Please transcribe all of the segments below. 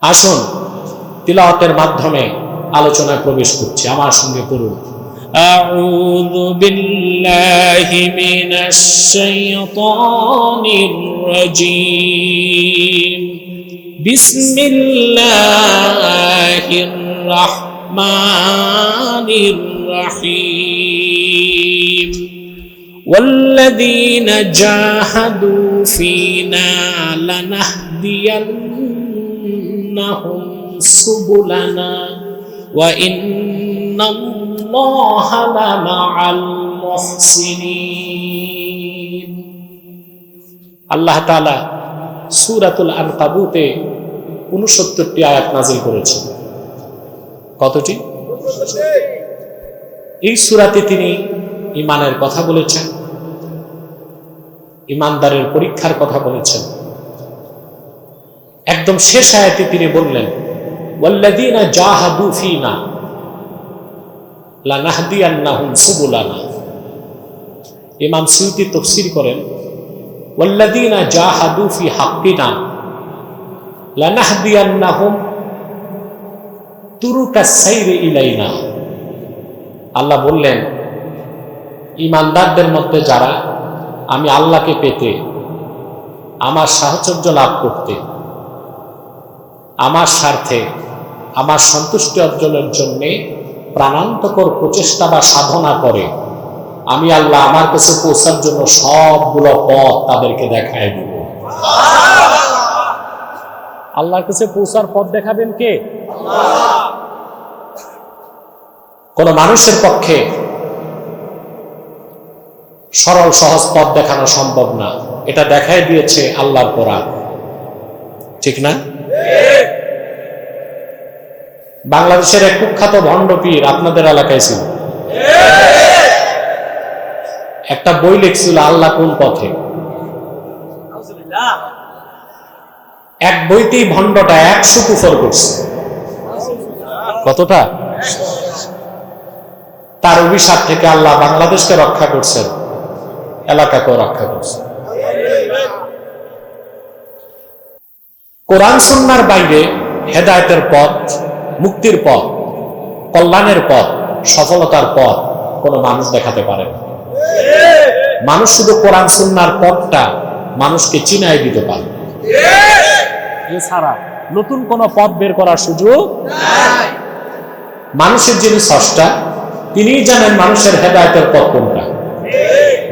আসুন তিলাওয়াতের মাধ্যমে আলোচনায় প্রবেশ করছি, আমার সঙ্গে পড়ুন। আউযু বিল্লাহি মিনাশ শাইতানির রাজীম। বিসমিল্লাহির রাহমানির রাহিম। ওয়াল্লাযীনা জাহাদু ফীনা লানাহদিয়ান্নাহুম সুবুলানা ওয়া ইন্নাল্লাহা লামাআল মুহসিনিন। আল্লাহ তাআলা সূরাতুল আনকাবুতে ৬৯টি আয়াত নাযিল করেছেন। কতটি? এই সূরাতে তিনি ঈমানের কথা বলেছেন, ঈমানদারের পরীক্ষার কথা বলেছেন। একদম শেষ আয়াতে তিনি বললেন, ওয়াল্লাযীনা জাহাদু ফীনা লানাহদিয়ান্নাহুম সুবুলানা। ইমাম সুয়ুতী তাফসীর করেন, ওয়াল্লাযীনা জাহাদু ফি হাক্কিনা লানাহদিয়ান্নাহুম তুরুকাস সাইরি ইলাইনা। আল্লাহ বললেন, ঈমানদারদের মধ্যে যারা আমি আল্লাহকে পেতে, আমার সাহচর্য লাভ করতে, আমার স্বার্থে, আমার সন্তুষ্টি অর্জনের জন্য প্রাণান্তকর প্রচেষ্টা বা সাধনা করে, আমি আল্লাহ আমার কাছে পৌঁছার জন্য সবগুলো পথ তাদেরকে দেখায় দিব। আল্লাহর কাছে পৌঁছার পথ দেখাবেন কে? কোন মানুষের পক্ষে সরল সহজ পথ দেখানো সম্ভব না, এটা দেখাই দিয়েছে আল্লাহর কোরআন, ঠিক না? বাংলাদেশের এক কুখ্যাত ভণ্ড পীর আপনাদের এলাকায় ছিল, একটা বই লিখছিল আল্লাহ কোন পথে। এক বইতেই ভণ্ডটা 100 কুফর করছে। কতটা? তার অভিশাপ থেকে আল্লাহ বাংলাদেশকে রক্ষা করছেন, এলাকাকেও রক্ষা করছেন। কোরআন সুন্নাহর বাইরে হেদায়েতের পথ, মুক্তির পথ, কল্যাণের পথ, সফলতার পথ কোন মানুষ দেখাতে পারে না। মানুষ শুধু কোরআন সুন্নাহর পথটা মানুষকে চিনাই দিতে পারে, এছাড়া নতুন কোন পথ বের করার সুযোগ নাই। মানুষের যিনি স্রষ্টা, তিনিই জানেন মানুষের হেদায়েতের পথ কোনটা।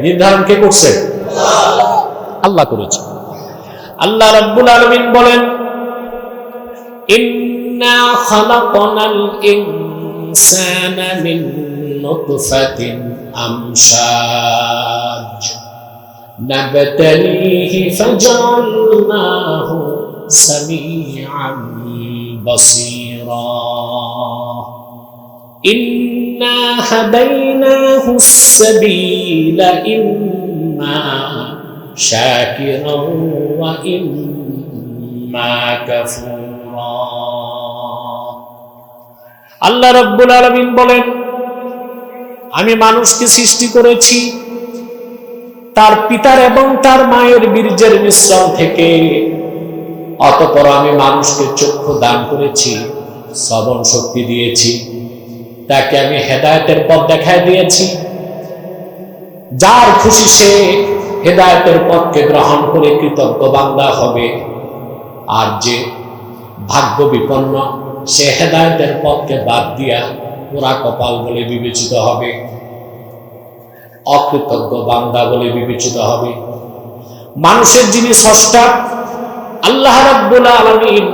নির্ধারণ কে করছে? আল্লাহ করেছে। আল্লাহ রাব্বুল আলামিন বলেন, ইন্না খালাকনাল ইনসানা মিন নুতফাতিন আমশাজ নাবতালিহি ফাজআলনাহু সামিআন বাসীরা। ইন্না হাদাইনাহুস সাবিলা ইম্মা শাকিরান ওয়া ইম্মা কাফুরা। আল্লাহ রাব্বুল আলামিন বলেন, আমি মানুষকে সৃষ্টি করেছি তার পিতার এবং তার মায়ের বীর্যের মিশ্রণ থেকে। অতঃপর আমি মানুষকে চক্ষু দান করেছি, শ্রবণ শক্তি দিয়েছি, তাকে আমি হেদায়েতের পথ দেখায় দিয়েছি। যার খুশি সে হেদায়েতের পথকে গ্রহণ করে কৃতজ্ঞ বান্দা হবে, আর যে ভাগ্য বিপন্ন সে হেদায়েতের পথকে বাদ দিয়া পোড়া কপাল বলে বিবেচিত হবে, অকৃতজ্ঞ বান্দা বলে বিবেচিত হবে। মানুষের যিনি স্রষ্টা আল্লাহ রাব্বুল আলামিন,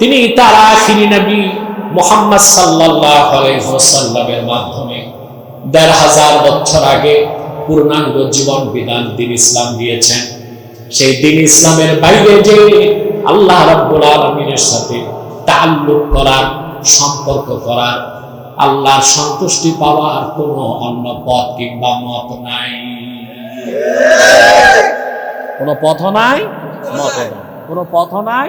তিনি তার আখিরি নবী মুহাম্মদ সাল্লাল্লাহু আলাইহি ওয়াসাল্লামের মাধ্যমে ১৫০০ বছর আগে পূর্ণাঙ্গ জীবন বিধান দ্বীন ইসলাম দিয়েছেন। সেই দ্বীন ইসলামের বাইরে যে আল্লাহ রাব্বুল আলামিনের সাথে তাআল্লুক করার, সম্পর্ক করার, আল্লাহর সন্তুষ্টি পাওয়ার কোনো অন্য পথ কিংবা মত নাই। কোনো পথ নাই, মত নাই, কোনো পথ নাই,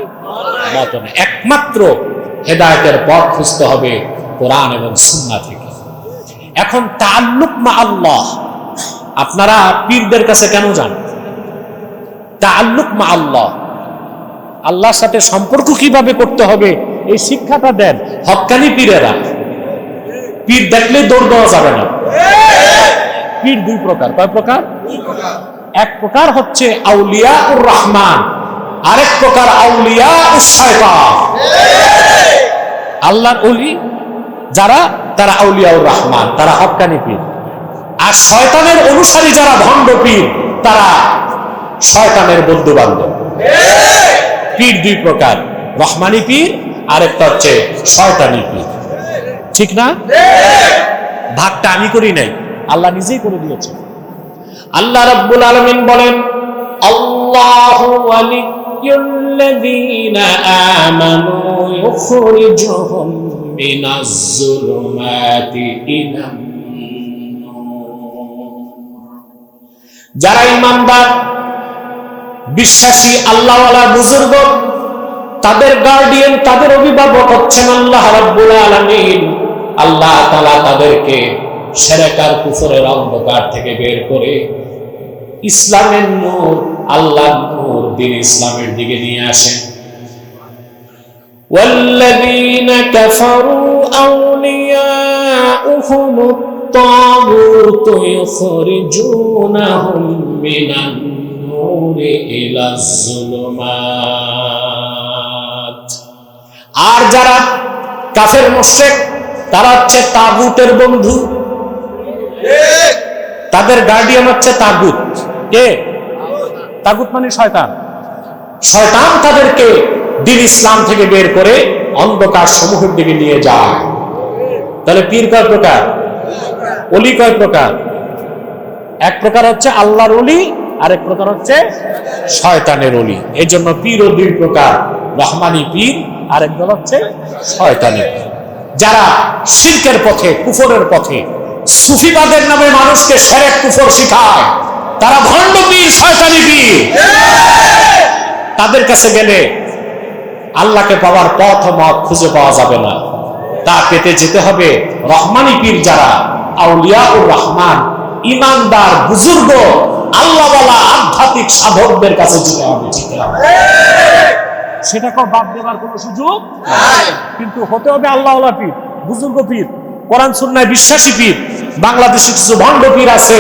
মত নাই। একমাত্র হেদায়েতের পথ খুঁজতে হবে কোরআন এবং সুন্নাহ থেকে। এখন তাআল্লুক মা আল্লাহ, আপনারা পীরদের কাছে কেন যান? তাআল্লুক মা আল্লাহ, আল্লাহর সাথে সম্পর্ক কিভাবে করতে হবে এই শিক্ষাটা দেন হক্কানি পীরেরা। পীর দেখলে দৌড় দেওয়া যাবে না। পীর দুই প্রকার। কয় প্রকার? এক প্রকার হচ্ছে আউলিয়াউর রহমান, আরেক প্রকার আউলিয়াউশ শয়তান। আল্লাহর ওলি যারা, তারা আউলিয়াউর রহমান, তারা হক্কানি পীর। আর শয়তানের অনুসারী যারা ভণ্ড পীর, তারা শয়তানের বন্ধু বান্ধব। পীর দুই প্রকার, রহমানি পীর আরেকটা হচ্ছে শয়তানি পীর। ঠিক না? ভাগটা আমি করি নাই, আল্লাহ নিজেই করে দিয়েছে। আল্লাহ রাব্বুল আলামিন বলেন, আল্লাহু ওয়ালিয়্যুল্লাযীনা আমানু ইউখরিজুহুম মিনাজ যুলুমাতি ইলান নূর। যারা ঈমানদার, বিশ্বাসী, আল্লাহওয়ালা বুজুর্গ, তাদের গার্ডিয়ান, তাদের অভিভাবক হচ্ছেন আল্লাহ রাব্বুল আলামিন। আল্লাহ তাআলা তাদেরকে শিরক আর কুফরের অন্ধকার থেকে বের করে ইসলামের নূর, আল্লাহর নূর, দ্বীন ইসলামের দিকে নিয়ে আসেন। ওয়াল্লাযীনা কাফারু আউলিয়াউহুমুত তাগুতু ইখরিজুনাহুম মিনান নূরি ইলাজ যুলুমাত। আর যারা কাফের মুশরিক, তারা হচ্ছে তাগুতের বন্ধু, তাদের গার্ডিয়ান হচ্ছে তাগুত। কে? তাগুত মানে শয়তান। শয়তান তাদেরকে দ্বীন ইসলাম থেকে বের করে অন্ধকার সমূহের দিকে নিয়ে যায়। তাহলে পীর কয় প্রকার? ওলি কয় প্রকার? এক প্রকার হচ্ছে আল্লাহর ওলি, আরেক প্রকার হচ্ছে শয়তানের ওলি। এই জন্য পীর ও দুই প্রকার, রহমানি পীর আরেক দল হচ্ছে শয়তানি। যারা শিরকের পথে, কুফরের পথে, সুফিবাদের নামে মানুষকে শিরক কুফর শিখায়, তারা ভণ্ড পীর, শয়তানি পীর। তাদের কাছে গেলে আল্লাহকে পাওয়ার পথ ও মত খুঁজে পাওয়া যাবে না। তা পেতে যেতে হবে রহমানি পীর, যারা আউলিয়াউর রহমান, ইমানদার, বুজুর্গ, আল্লাহওয়ালা আধ্যাত্মিক সাধকদের কাছে যেতে হবে। সেটাকে বাদ দেওয়ার কোনো সুযোগ নাই। কিন্তু হতে হবে আল্লাহওয়ালা পীর, বুজুর্গ পীর, কোরআন সুন্নাহয় বিশ্বাসী পীর। বাংলাদেশে কিছু ভণ্ড পীর আছে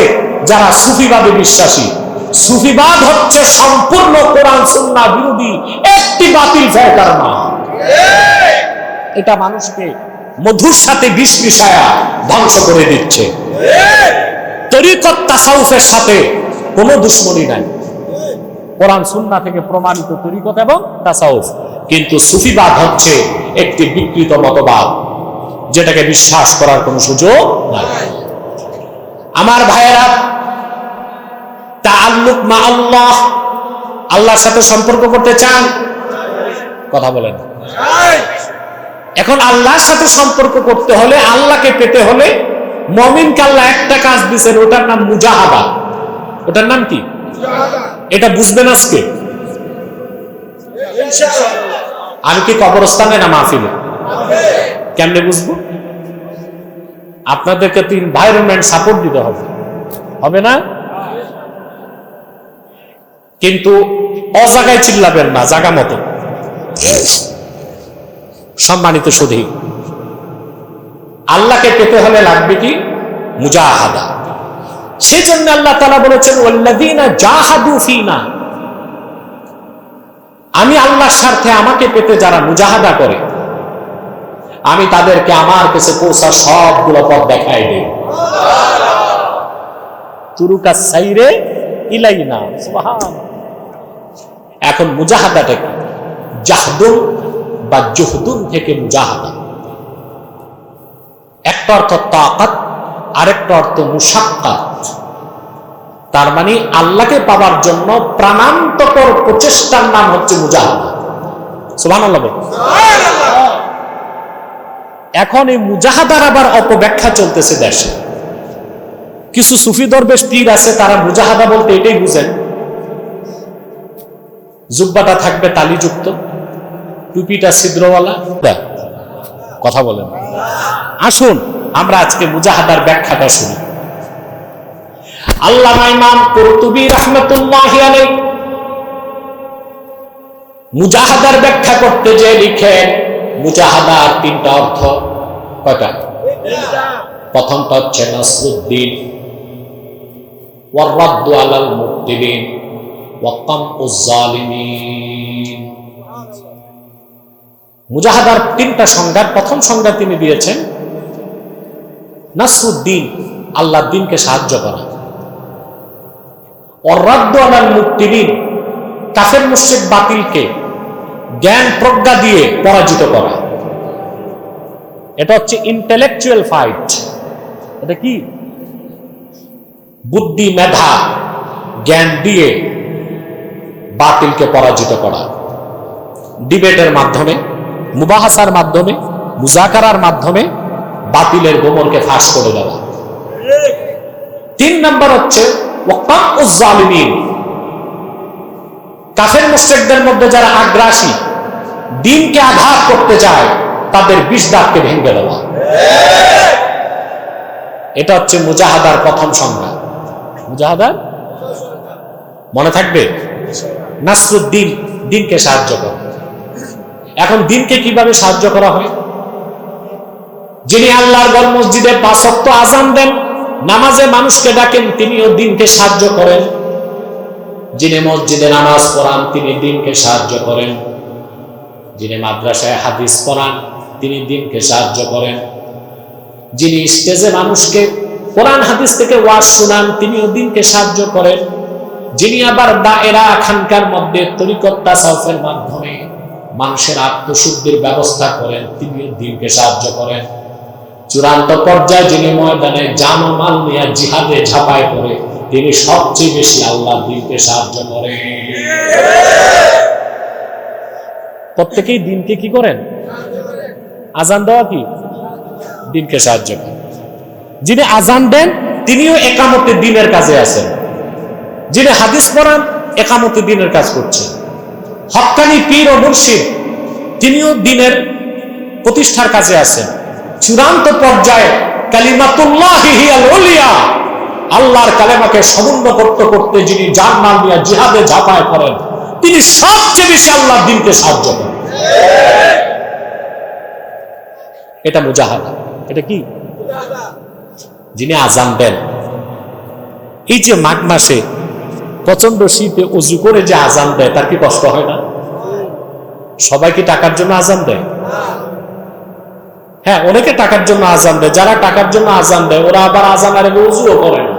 যারা সুফিবাদে বিশ্বাসী। সুফিবাদ হচ্ছে সম্পূর্ণ কোরআন সুন্নাহ বিরোধী একটি বাতিল ফেরকার নাম। এটা মানুষকে মধুর সাথে বিষ মিশায়া ধ্বংস করে দিচ্ছে। তরিকত তাসাউফের সাথে কোনো দুশ্মনী নাই, কোরআন সুন্নাহ থেকে প্রমাণিত তরিকত এবং তাসাউফ। কিন্তু সুফিবাদ হচ্ছে একটি বিকৃত মতবাদ, যেটাকে বিশ্বাস করার কোনো সুযোগ নাই। আমার ভাইয়েরা, তাআল্লুক মা আল্লাহ, আল্লাহর সাথে সম্পর্ক করতে চান? কথা বলেন। এখন আল্লাহর সাথে সম্পর্ক করতে হলে, আল্লাহকে পেতে হলে, মুমিনকে আল্লাহ একটা কাজ দিয়েছেন, ওটার নাম মুজাহাদা। ওটার নাম কি? এটা বুঝবেন আজকে? আমি কি কবরস্থানে না মাহফিলে? কেমনে বুঝবো? আপনাদেরকে তো এনভায়রনমেন্ট সাপোর্ট দিতে হবে, হবে না? কিন্তু অজাগায় চিল্লাবেন না, জায়গা মতো। সম্মানিত সুধী, আল্লাহকে পেতে হলে লাগবে কি? মুজাহাদা। সেজন্য আল্লাহ তাআলা বলেছেন, ওয়াল্লাযীনা জাহাদু ফীনা, আমি আল্লাহর স্বার্থে আমাকে পেতে যারা মুজাহাদা করে, আমি তাদেরকে আমার কাছে পৌঁছা সবগুলো পথ দেখাই দেই। তুরুকা সাইরে ইলাইনা, সুবহান। এখন মুজাহাদাটা কি? জাহদুন বা জুহদুন থেকে মুজাহাদা। একটা অর্থ তাকাত, আরেকটা অর্থ মুশাক্কাত। তার মানে আল্লাহকে পাওয়ার জন্য প্রাণান্তকর প্রচেষ্টার নাম হচ্ছে মুজাহাদা। সুবহানাল্লাহ। এখন এই মুজাহাদার আবার অপব্যাখ্যা চলতেছে দেশে। কিছু সুফি দরবেশ পীর আছে, তারা মুজাহাদা বলতে এটাই বুঝেন, জুব্বাটা থাকবে তালিযুক্ত, টুপিটা ছিদ্রওয়ালা। কথা বলেন। আসুন আমরা আজকে মুজাহাদার ব্যাখ্যাটা শুনি। আল্লামা ইমাম কুরতুবী রাহমাতুল্লাহি আলাইহি মুজাহাদার ব্যাখ্যা করতে যে লিখেন মুজাহাদার তিনটা অর্থ। কয়টা? প্রথমটা হচ্ছে নাসরুদ্দিন, ওয়ার রাদ্দু আলাল মুবতিলিন, ওয়া কামউজ জালিমিন। মুজাহাদার তিনটা সংজ্ঞার প্রথম সংজ্ঞা তিনি দিয়েছেন নাসরুদ্দিন, আল্লাহর দ্বীনকে সাহায্য করা। ওয়ার রাদ্দু আলাল মুবতিলিন, কাফের মুশরিক বাতিলকে জ্ঞান প্রজ্ঞা দিয়ে পরাজিত করা। এটা হচ্ছে ইন্টেলেকচুয়াল ফাইট। এটা কি? বুদ্ধি মেধা জ্ঞান দিয়ে বাতিলকে পরাজিত করা, ডিবেটের মাধ্যমে, মুবাহাসার মাধ্যমে, মুজাকারার মাধ্যমে বাতিলের গোমরকে ফাঁস করে দেওয়া। 3 নম্বর হচ্ছে ওয়াকাউজ জালিমিন, কাফের মুশরিকদের মধ্যে যারা আগ্রাসী, দ্বীনকে আঘাত করতে চায়, তাদের বিষ দাঁতকে ভেঙে দেওয়া। এটা হচ্ছে মুজাহাদার প্রথম সংজ্ঞা। মুজাহাদার মনে থাকবে, নাসরুদ্দিন, দ্বীনকে সাহায্য করা। এখন দ্বীনকে কিভাবে সাহায্য করা হয়? যিনি আল্লাহর ঘর মসজিদে 5 ওয়াক্ত আযান দেন, নামাজে মানুষকে ডাকেন, তিনিও দ্বীনকে সাহায্য করেন। যিনি মসজিদে নামাজ পড়ান, তিনি দ্বীনকে সাহায্য করেন। যিনি মাদ্রাসায় হাদিস পড়ান, তিনি দ্বীনকে সাহায্য করেন। যিনি স্টেজে মানুষকে কোরআন হাদিস থেকে ওয়াজ শোনান, তিনিও দ্বীনকে সাহায্য করেন। যিনি আবার দায়রা খানকার মধ্যে তরিকত তাসাউফের মাধ্যমে মানুষের আত্মশুদ্ধির ব্যবস্থা করেন, তিনিও দ্বীনকে সাহায্য করেন। চূড়ান্ত পর্যায়ে যিনি ময়দানে জান ও মাল নিয়ে জিহাদে ঝাঁপায় পড়ে, তিনি সবচেয়ে বেশি আল্লাহর দ্বীনকে সাহায্য করেন। প্রত্যেকেই দ্বীনকে কি করেন? আজান দেওয়া কি? দ্বীনকে সাহায্য করেন। যিনি আজান দেন, তিনিও একামতে দ্বীনের কাজে আছেন। যিনি হাদিস পড়ান, একামতে দ্বীনের কাজ করছেন। হক্কানি পীর ও মুর্শিদ, তিনিও দ্বীনের প্রতিষ্ঠার কাজে আছেন। চূড়ান্ত পর্যায়ে কালিমাতুল্লাহি হিয়াল উলিয়া, আল্লাহর কালেমাকে সমুন্নত করতে করতে যিনি জান মাল নিয়ে জিহাদে ঝাঁপায় পড়েন, তিনি সবচেয়ে বেশি আল্লাহর দ্বীনকে সাহায্য করেন। এটা মুজাহাদা। এটা কি? যিনি আজান দেন, এই যে মাঘ মাসে প্রচন্ড শীতে অজু করে যে আজান দেয়, তার কি কষ্ট হয় না? সবাই কি টাকার জন্য আজান দেয়? হ্যাঁ, অনেকে টাকার জন্য আজান দেয়। যারা টাকার জন্য আজান দেয়, ওরা আবার আজান আর উজুও করে না।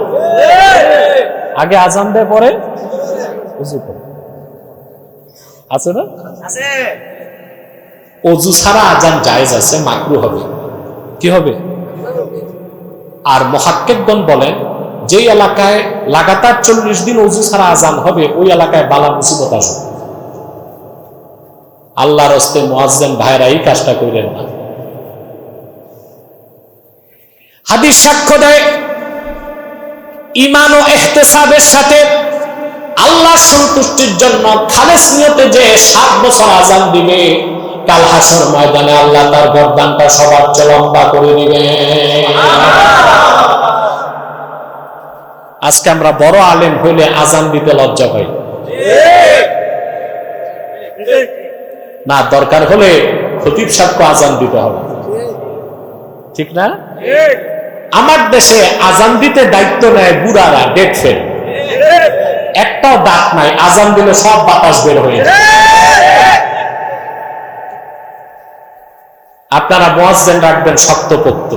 আগে আজান দেয়, পরে উজু করে। আছে না? অজু ছাড়া আজান জায়েজ আছে, মাকরু হবে। কি হবে? আর মুহাক্কিকগণ বলেন, যেই এলাকায় লাগাতার 40 দিন অজু ছাড়া আজান হবে, ওই এলাকায় বালা মুসিবত আসবে। আল্লাহর হস্তে মুয়াজ্জিন ভাইরা এই কাজটা করেন না। হাদিস সাক্ষ্য দেয়, ঈমান ও ইহতিসাবের সাথে আল্লাহর সন্তুষ্টির জন্য খালেস নিয়তে যে 7 বছর আজান দিবে, কাল হাসর ময়দানে আল্লাহ তার গর্দানটা সবার চেয়ে লম্বা করে দিবে। আজকে আমরা বড় আলেম হইলে আজান দিতে লজ্জা পাই না, দরকার হলে খতিব সাহেবকে আজান দিতে হবে, ঠিক না? আমার দেশে আজান দিতে দায়িত্ব নেয় বুড়ারা, ডেট ফেল, একটাও দাঁত নাই, আজান দিলে সব বাতাস বের হয়ে যায়। আপনারা মুয়াজ্জিন রাখবেন শক্তপোক্ত,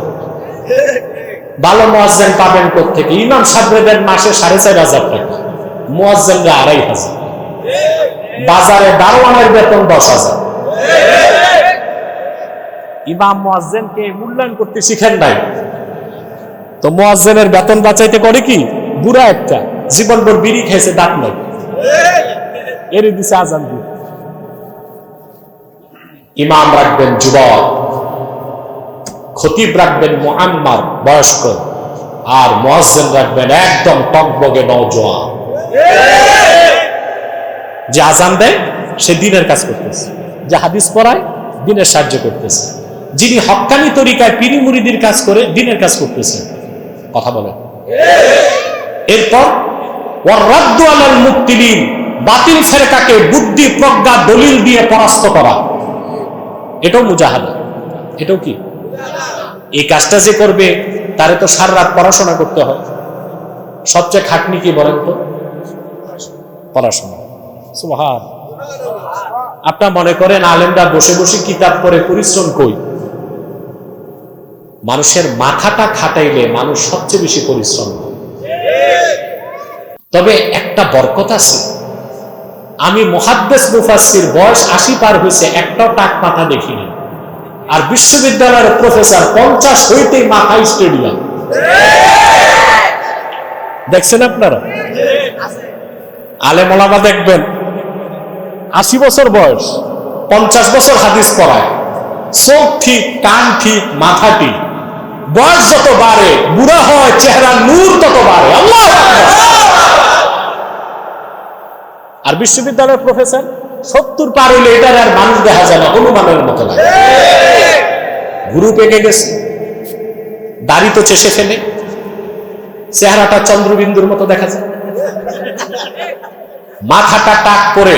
ভালো মুয়াজ্জিন পাবেন কোত্থেকে? ইমাম সাহেবদের মাসে 4,500 টাকা, মুয়াজ্জিনরা 2,500। বাজারে দারোয়ানের বেতন 10,000। ইমাম মুয়াজ্জিনকে মূল্যায়ন করতে শিখেন নাই তো মুয়াজ্জিনের বেতন বাঁচাইতে করে কি? বুড়া একটা, জীবনভর বিড়ি খেয়েছে, দাঁত নাই, এর দিছে আজান দিয়ে। ইমাম রাখবেন যুবক, খতিব রাখবেন মুআম্মার বয়স্ক, আর মুয়াজ্জিন রাখবেন একদম টকবগে নওজোয়ান। যে আজান দেয় সে দ্বীনের কাজ করতেছে, যে হাদিস পড়ায় দ্বীনের সাহায্য করতেছে, যিনি হক্কানি তরিকায় পীরি মুরিদির কাজ করে দ্বীনের কাজ করতেছে। কথা বলেন। এরপর ওয়ার রাদ্দু আলাল মুবতিলিন, বাতিল ফেরকাকে বুদ্ধি প্রজ্ঞা দলিল দিয়ে পরাস্ত করা, এটাও মুজাহাদা। এটাও কি? এই কাজটা যে করবে তারে তো সারা রাত পড়াশোনা করতে হয়। সবচেয়ে খাটনি কি বলেন তো? পড়াশোনা। সুবহান। আপনার মনে করেন আলেমরা বসে বসে কিতাব পড়ে পরিশ্রম কই? মানুষের মাথাটা খাটাইলে মানুষ সবচেয়ে বেশি পরিশ্রম করে। তবে একটা বরকত আছে, আমি মুহাদ্দিস মুফাসসির বয়স 80 পার হয়েছে, একটাও টাক মাথা দেখিনি। আর বিশ্ববিদ্যালয়ের প্রফেসর 50 হইতেই মাথায় স্টেডিয়াম। দেখছেন আপনারা? আলেম ওলামা দেখবেন 80 বছর বয়স, 50 বছর হাদিস পড়ায়, চোখ ঠিক, কান ঠিক, মাথা ঠিক। বয়স যত বাড়ে, বুড়া হয়, চেহারা নূর তত বাড়ে। আল্লাহু আকবার। আর বিশ্ববিদ্যালয়ের প্রফেসর 70 পার হইলে এটার আর মানুষ দেখা যায় না, হনুমানের মতো লাগে। গুরু পেকে গেছে, দাড়ি তো চেষে ফেলে, চেহারাটা চন্দ্রবিন্দুর মতো দেখা যায়, মাথাটা টাক করে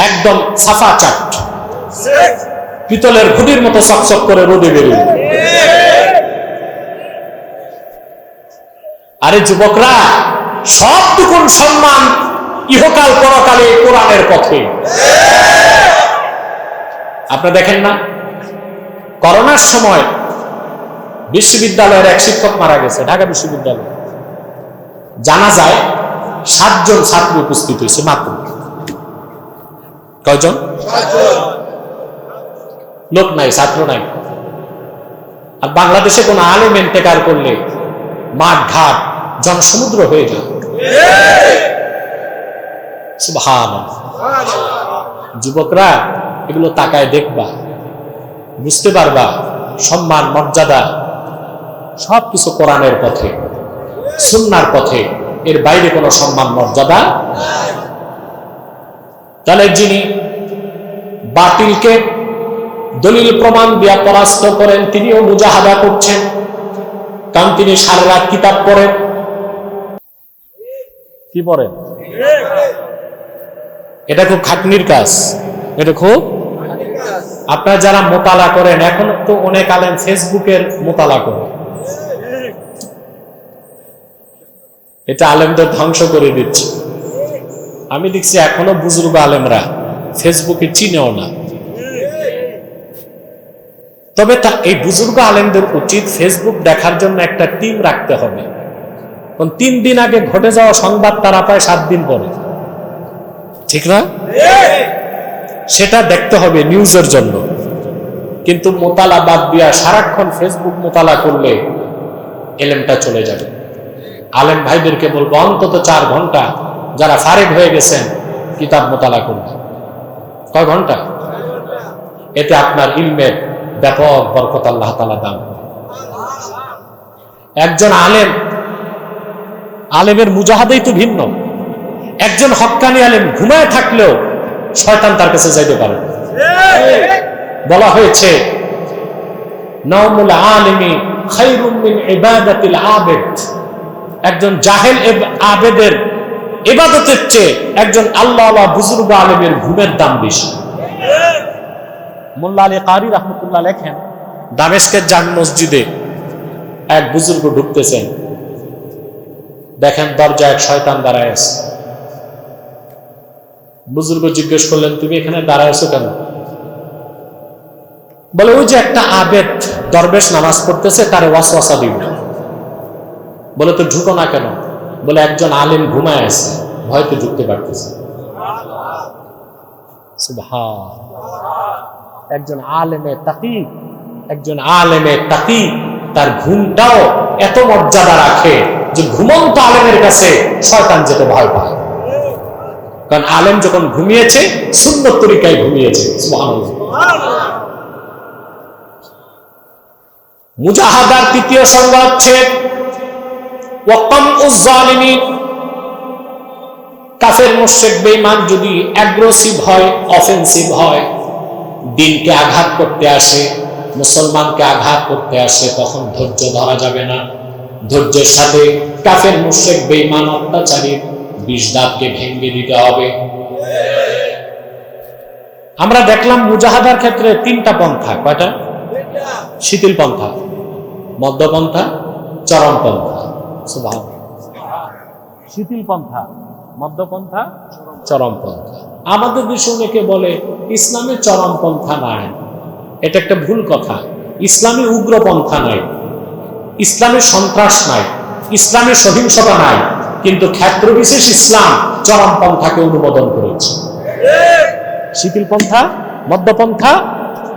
একদম সাফা চাট, পিতলের ঘুটির মতো চকচক করে রোদে বেরিয়ে। আরে যুবকরা, সবটুকুন সম্মান ইহকাল পরকালে কোরআনের পথে। আপনি দেখেন না, করোনার সময় বিশ্ববিদ্যালয়ের এক শিক্ষক মারা গেছে, ঢাকা বিশ্ববিদ্যালয়। জানাজায় 7 জন ছাত্র উপস্থিত হয়েছে মাত্র। কয়জন? লোক নাই, ছাত্র নাই। আর বাংলাদেশে কোন আলেম ইন্তেকাল করলে মাঠ ঘাট জনসমুদ্র হয়ে যায়। সুবহানাল্লাহ। যুবকরা, এগুলো তাকায় দেখবা, বুঝতে পারবা সম্মান মর্যাদা সবকিছু কোরআনের পথে, সুন্নাহর পথে, এর বাইরে কোনো সম্মান মর্যাদা। তাহলে যিনি বাতিলকে দলিল প্রমাণ দিয়া পরাস্ত করেন, তিনিও মুজাহাদা করছেন, কারণ তিনি সারা রাত কিতাব পড়েন। কি পড়েন? এটা খুব খাটনির কাজ। এটা খুব, আপনারা যারা মোতালা করেন, এখন তো অনেক আলেম ফেসবুকের মোতালা করে, এটা আলেমদের ধ্বংস করে দিচ্ছে। আমি দেখছি এখনো বুজুর্গ আলেমরা ফেসবুকে চিনেও না। তবে এই বুজুর্গ আলেমদের উচিত ফেসবুক দেখার জন্য একটা টিম রাখতে হবে। 3 দিন আগে ঘটে যাওয়া সংবাদ তারা পায় 7 দিন পরে, ঠিক না? সেটা দেখতে হবে নিউজের জন্য। কিন্তু মোতালা বাদ দিয়া সারাক্ষণ ফেসবুক মোতালা করলে এলেমটা চলে যাবে। আলেম ভাইদেরকে বলবো অন্তত 4 ঘন্টা যারা ফারেগ হয়ে গেছেন কিতাব মোতালা করবে। কয় ঘন্টা? এতে আপনার ইলমের ব্যাপক বরকত আল্লাহ তাআলা দান। একজন আলেমের মুজাহাদাই তো ভিন্ন। একজন হক্কানি আলেম ঘুমায় থাকলেও শয়তান তার কাছে যাইতে পারে। বলা হয়েছে নাওমুল আলিমি খায়রুম মিন ইবাদাতিল আবিদ। একজন জাহেল আবেদের ইবাদতের চেয়ে একজন আল্লাহওয়ালা বুজুর্গ আলেমের ঘুমের দাম বেশি। মোল্লা আলী কারি রাহমাতুল্লাহ লেখেন, দামেস্কের জামে মসজিদে এক বুজুর্গ ঢুকতেছেন, দেখেন দরজায় এক শয়তান দাঁড়ায় আছে। বুজুর্গ জিজ্ঞেস করলেন, তুমি এখানে দাঁড়ায় আছো কেন? বলে, ওই যে একটা আবেদ দরবেশ নামাজ পড়তেছে, তারে ওয়াসওয়াসা দিবে। বলে, তো ঢুকো না কেন? বলে, একজন আলেম ঘুমায় আছে, ভয়তে ঢুকতে পারতেছে। একজন আলেমে তাকি তার ঘুমটাও এত মর্যাদা রাখে যে ঘুমন্ত আলেমের কাছে শয়তান যেতে ভয় পায়। কারণ আলেম যখন ঘুমিয়েছে সুন্নত তরিকায় ঘুমিয়েছে। মুজাহাদার 3য় সংজ্ঞা হচ্ছে ওয়াকামউজ জালিমিন। কাফের মুশরিক বেঈমান যদি অ্যাগ্রেসিভ হয়, অফেন্সিভ হয়, দিনকে আঘাত করতে আসে, মুসলমানকে আঘাত করতে আসে, তখন ধৈর্য ধরা যাবে না। ধৈর্যের সাথে কাফের মুশরিক বেঈমান অত্যাচারীর 20 দাঁতকে ভেঙে দিতে হবে। আমরা দেখলাম মুজাহাদার ক্ষেত্রে তিনটা পন্থা। কয়টা? শিথিল পন্থা, মধ্যপন্থা, চরমপন্থা। সুবহানাল্লাহ। শিথিল পন্থা, মধ্যপন্থা, চরমপন্থা। আমাদের দেশে অনেকে বলে ইসলামে চরমপন্থা নাই। এটা একটা ভুল কথা। ইসলামে উগ্রপন্থা নাই, ইসলামে সন্ত্রাস নাই, ইসলামে সহিংসতা নাই, কিন্তু ক্ষেত্র বিশেষ ইসলাম চরমপন্থাকে অনুমোদন করেছে। শিথিল পন্থা, মধ্যপন্থা,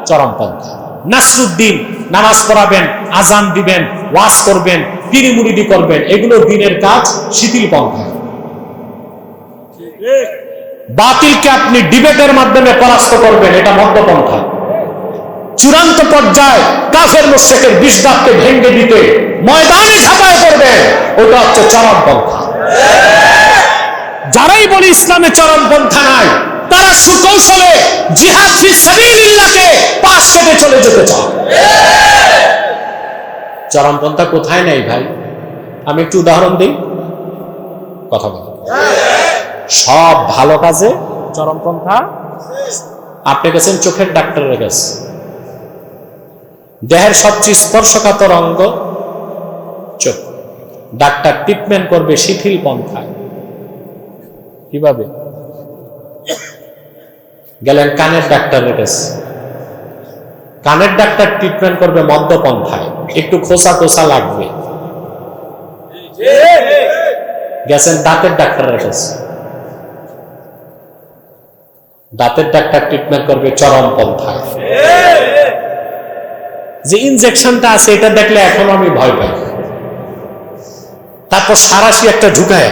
চরমপন্থা। নাসরুদ্দিন নামাজ পড়াবেন, আজান দিবেন, ওয়াজ করবেন, পীরি মুরিদি করবেন, এগুলো দিনের কাজ। শিথিল পন্থা। বাতিলকে আপনি ডিবেটের মাধ্যমে পরাস্ত করবেন, এটা মধ্যপন্থা। চূড়ান্ত পর্যায়ে কাফের মুশরিকের বিষ-দাঁতকে ভেঙে দিতে ময়দানে ঝাঁপায় পড়বেন, ওটা হচ্ছে চরমপন্থা। যারাই বলে ইসলামে চরমপন্থা নাই, তারা সুকৌশলে জিহাদ ফি সাবিলিল্লাহকে পাশ কেটে চলে যেতে চায়। চরমপন্থা কোথায় নাই ভাই? আমি একটু উদাহরণ দিই, কথা বলি। সব ভালো কাজে চরমপন্থা। আপনি গেছেন চোখের ডাক্তারের কাছে, দেহের সবচেয়ে স্পর্শকাতর অঙ্গ চোখ, ডাক্তার ট্রিটমেন্ট করবে শিথিল পন্থায়। কিভাবে? গেলেন কানের ডাক্তারের কাছে, কানের ডাক্তার ট্রিটমেন্ট করবে মধ্যপন্থায়, একটু খোসা টোসা লাগবে। গেছেন দাঁতের ডাক্তারের কাছে, দাঁতের ডাক্তার ট্রিটমেন্ট করবে চরমপন্থায়। যে ইনজেকশনটা আছে এটা দেখলে এখন আমি ভয় পাই, তারপর সারাশি একটা ঢুকায়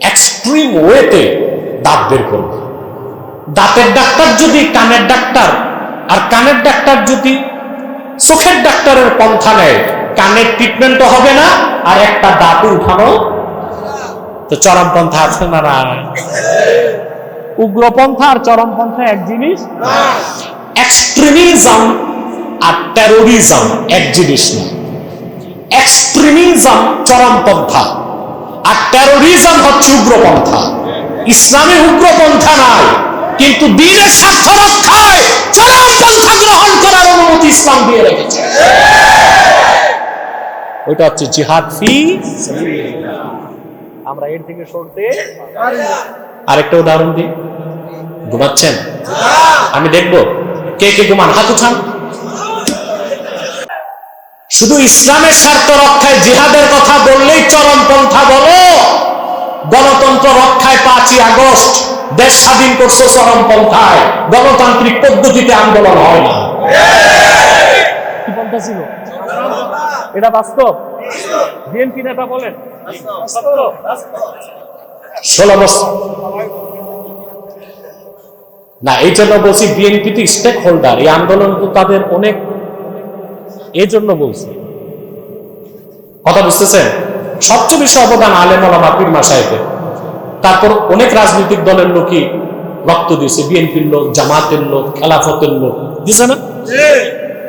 এক্সট্রিম ওয়েতে দাঁত বের করবে। দাঁতের ডাক্তার যদি কানের ডাক্তার, আর কানের ডাক্তার যদি চোখের ডাক্তারের পন্থা নেয়, কানের ট্রিটমেন্টও হবে না, আর একটা দাঁত উঠানো। তো চরমপন্থা আছে না না? উগ্রপন্থা আর চরমপন্থা এক জিনিস। এক্সট্রিমিজম আর টেরোরিজম এক জিনিস না। এক্সট্রিমিজম চরমপন্থা, আর টেরোরিজম হচ্ছে উগ্রপন্থা। ইসলামে উগ্রপন্থা নাই, কিন্তু দ্বীনের স্বার্থ রক্ষায় চরমপন্থা গ্রহণ করার অনুমতি ইসলাম দিয়ে রেখেছে। ওইটা হচ্ছে জিহাদ ফি সাবিলিল্লাহ। আমরা এর থেকে সরতে পারি না। আরেকটা উদাহরণ দিই। ঘুমাচ্ছেন? আমি দেখবো কে কে ঘুমান, হাত উঠান। শুধু ইসলামের স্বার্থ রক্ষায় জিহাদের কথা বললেই চরমপন্থা বলো। গণতন্ত্র রক্ষায় 5ই আগস্ট দেশ স্বাধীন করছে চরমপন্থায়, গণতান্ত্রিক পদ্ধতিতে আন্দোলন হয় না। কি পন্থা ছিল এটা? বাস্তব। বিএনপি নেতা বলেন 16 বছর না, এই জন্য বলছি বিএনপি তো স্টেক হোল্ডার, এই আন্দোলন তো তাদের অনেক, এই জন্য বলছি। কথা বুঝতেছেন? সবচেয়ে বেশি অবদান আলেম ওলামা পীর মাশায়েখের, তারপর অনেক রাজনৈতিক দলের লোকই রক্ত দিয়েছে, বিএনপির লোক, জামাতের লোক, খেলাফতের লোক দিছে না?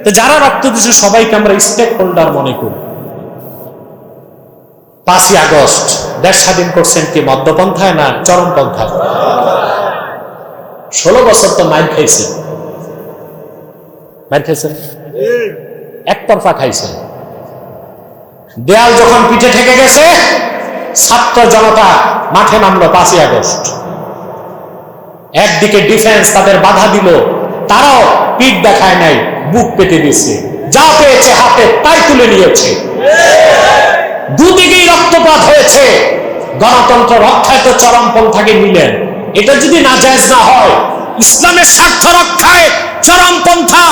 তো যারা রক্ত দিয়েছে সবাইকে আমরা স্টেক হোল্ডার মনে করি। 5ই আগস্ট দেশ স্বাধীন করছেন কি মধ্যপন্থায় না চরমপন্থায়? 16 বছর তো মাইর খাইছেন, মাইর খাইছেন, একতরফা খাইছেন। দেয়াল যখন পিঠে ঠেকে গেছে, ছাত্র জনতা মাঠে নামলো 5ই আগস্ট। একদিকে ডিফেন্স তাদের বাধা দিল, তারাও পিঠ দেখায় নাই, বুক পেতে দিচ্ছে, যা পেয়েছে হাতে তাই তুলে নিয়েছে। দুদিকেই রক্তপাত হয়েছে। গণতন্ত্র রক্ষায় তো চরমপন্থাকে নিলেন। এটা যদি নাজায়েজ না হয়, ইসলামের স্বার্থ রক্ষায় চরমপন্থা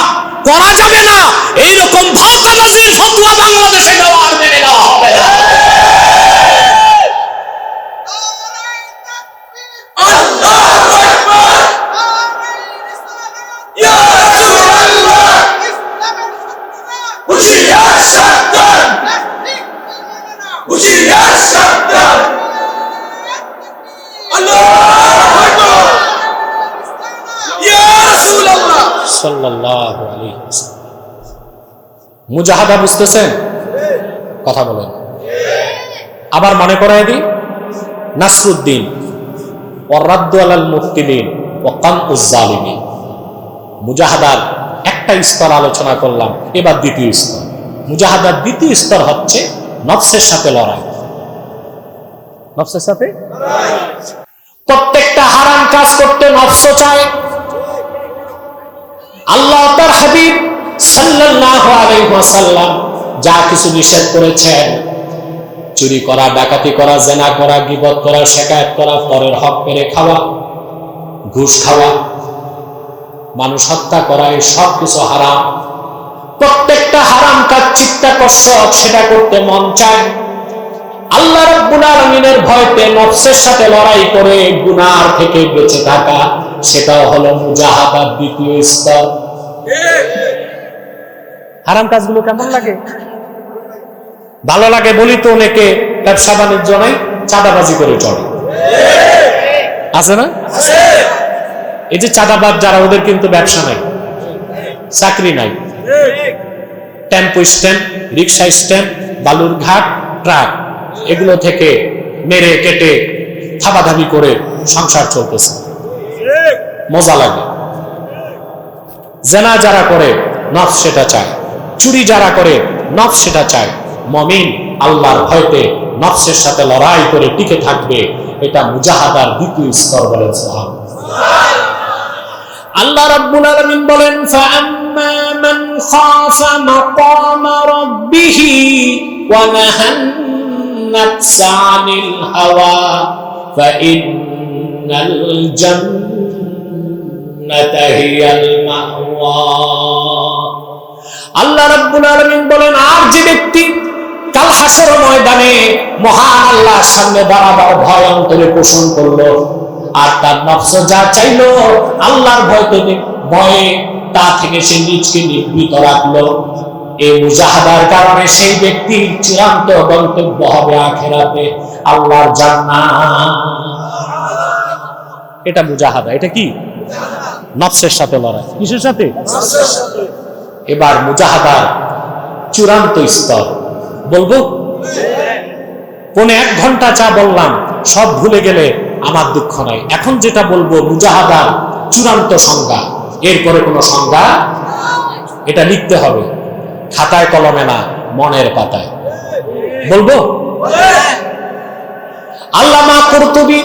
করা যাবে না, এইরকম ভাওতাবাজির ফতোয়া বাংলাদেশে দেওয়া আর মেনে নেওয়া হবে না। সাল্লাল্লাহু আলাইহি ওয়াসাল্লাম। মুজাহাদা বুঝতেছেন? কথা বলেন। আবার মনে করায় দিই, নাসরুদ্দিন ওয়ার রাদ্দু আলাল মুফতিদিন, কামউজ জালিমিন। মুজাহাদার একটা স্তর আলোচনা করলাম, এবার দ্বিতীয় স্তর। মুজাহাদার দ্বিতীয় স্তর হচ্ছে নফসের সাথে লড়াই। নফসের সাথে প্রত্যেকটা হারাম কাজ করতে নফস চায়। আল্লাহ তার হাবিব সাল্লাল্লাহু আলাইহি ওয়াসাল্লাম যা কিছু নিষেধ করেছেন, চুরি করা, ডাকাতি করা, জেনা করা, গীবত করা, শিকায়াত করা, পরের হক মেরে খাওয়া, ঘুষ খাওয়া, মানুষ হত্যা করা, এই সব কিছু হারাম। প্রত্যেকটা হারাম কাজ চিত্তাকর্ষক, সেটা করতে মন চায়। আল্লাহ রাব্বুল আলামিনের ভয়তে নফসের সাথে লড়াই করে গুনাহ থেকে বেঁচে থাকা, সেটাও হলো মুজাহাদার দ্বিতীয় স্তর। হারাম কাজগুলো কেমন লাগে? ভালো লাগে বলি তো অনেকে ব্যবসা বাণিজ্য নাই, চাঁদাবাজি করে চলে, আছে না? এই যে চাঁদাবাজ যারা, ওদের কিন্তু ব্যবসা নাই, চাকরি নাই, টেম্পো স্ট্যান্ড, রিক্সা স্ট্যান্ড, বালুর ঘাট, ট্রাক, এগুলো থেকে মেরে কেটে থাবাধাবি করে সংসার চলতেছে, মজা লাগে। জেনা যারা করে নফস সেটা চায়, চুরি যারা করে নফস সেটা চায়। মুমিন আল্লাহর ভয়তে নফসের সাথে লড়াই করে টিকে থাকবে, এটা মুজাহাদার দ্বিতীয় স্তর। বলেন সুবহানাল্লাহ। আল্লাহ রাব্বুল আলামিন বলেন, ফাআম্মা মান খাফা মাকামা রাব্বিহি ওয়া নাহান নাফসা আনিল হাওয়া ফাইন্নাল জান্নাতা হিয়াল মাওয়া। আল্লাহ রাব্বুল আলামিন বলেন, আর যে ব্যক্তি কাল হাসর ময়দানে মহান আল্লাহর সামনে দাঁড়াবার ভয় অন্তরে পোষণ করলো, আর তার নফস যা চাইলো আল্লাহর ভয়ে তা থেকে সে নিজকে নিবৃত রাখলো, এই মুজাহাদার কারণে সেই ব্যক্তির চূড়ান্ত গন্তব্য হবে আখিরাতে আল্লাহর জান্নাত। এটা মুজাহাদা। এটা কি? নফসের সাথে লড়াই। কিসের সাথে? এবার মুজাহাদার চূড়ান্ত স্তর বলবো। পৌনে 1 ঘন্টা চা বললাম, সব ভুলে গেলে আমার দুঃখ নাই। এখন যেটা বলবো মুজাহাদার চূড়ান্ত সংজ্ঞা, এরপরে কোনো সংজ্ঞা, এটা লিখতে হবে খাতায় কলমে না, মনের পাতায়। বলবো? আল্লামা কুরতুবী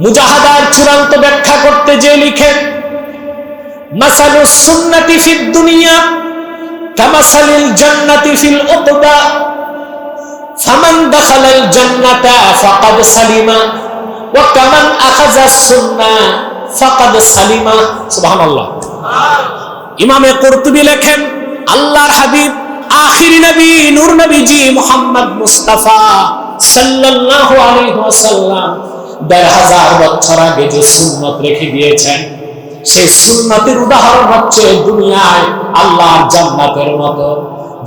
মুজাহাদার চূড়ান্ত ব্যাখ্যা করতে যে লিখেন, মাসালুস সুন্নাতি ফিদ দুনিয়া কামাসালিল জান্নাতি ফিল উকবা ফামান দাখালাল জান্নাতা ফাকাদ সালিমা ওয়া কামান আখাযাস সুন্নাহ ফাকাদ সালিমা। সুবহানাল্লাহ। ইমামে কুরতুবী লেখেন, আল্লাহর হাবিব আখিরি নবী নূর নবীজি মুহাম্মদ মুস্তাফা সাল্লাল্লাহু আলাইহি ওয়াসাল্লাম ১৫০০ বছর আগে যে সুন্নাত রেখে দিয়েছেন, সেই সুন্নাতের উদাহরণ হচ্ছে দুনিয়ায় আল্লাহর জান্নাতের মতো।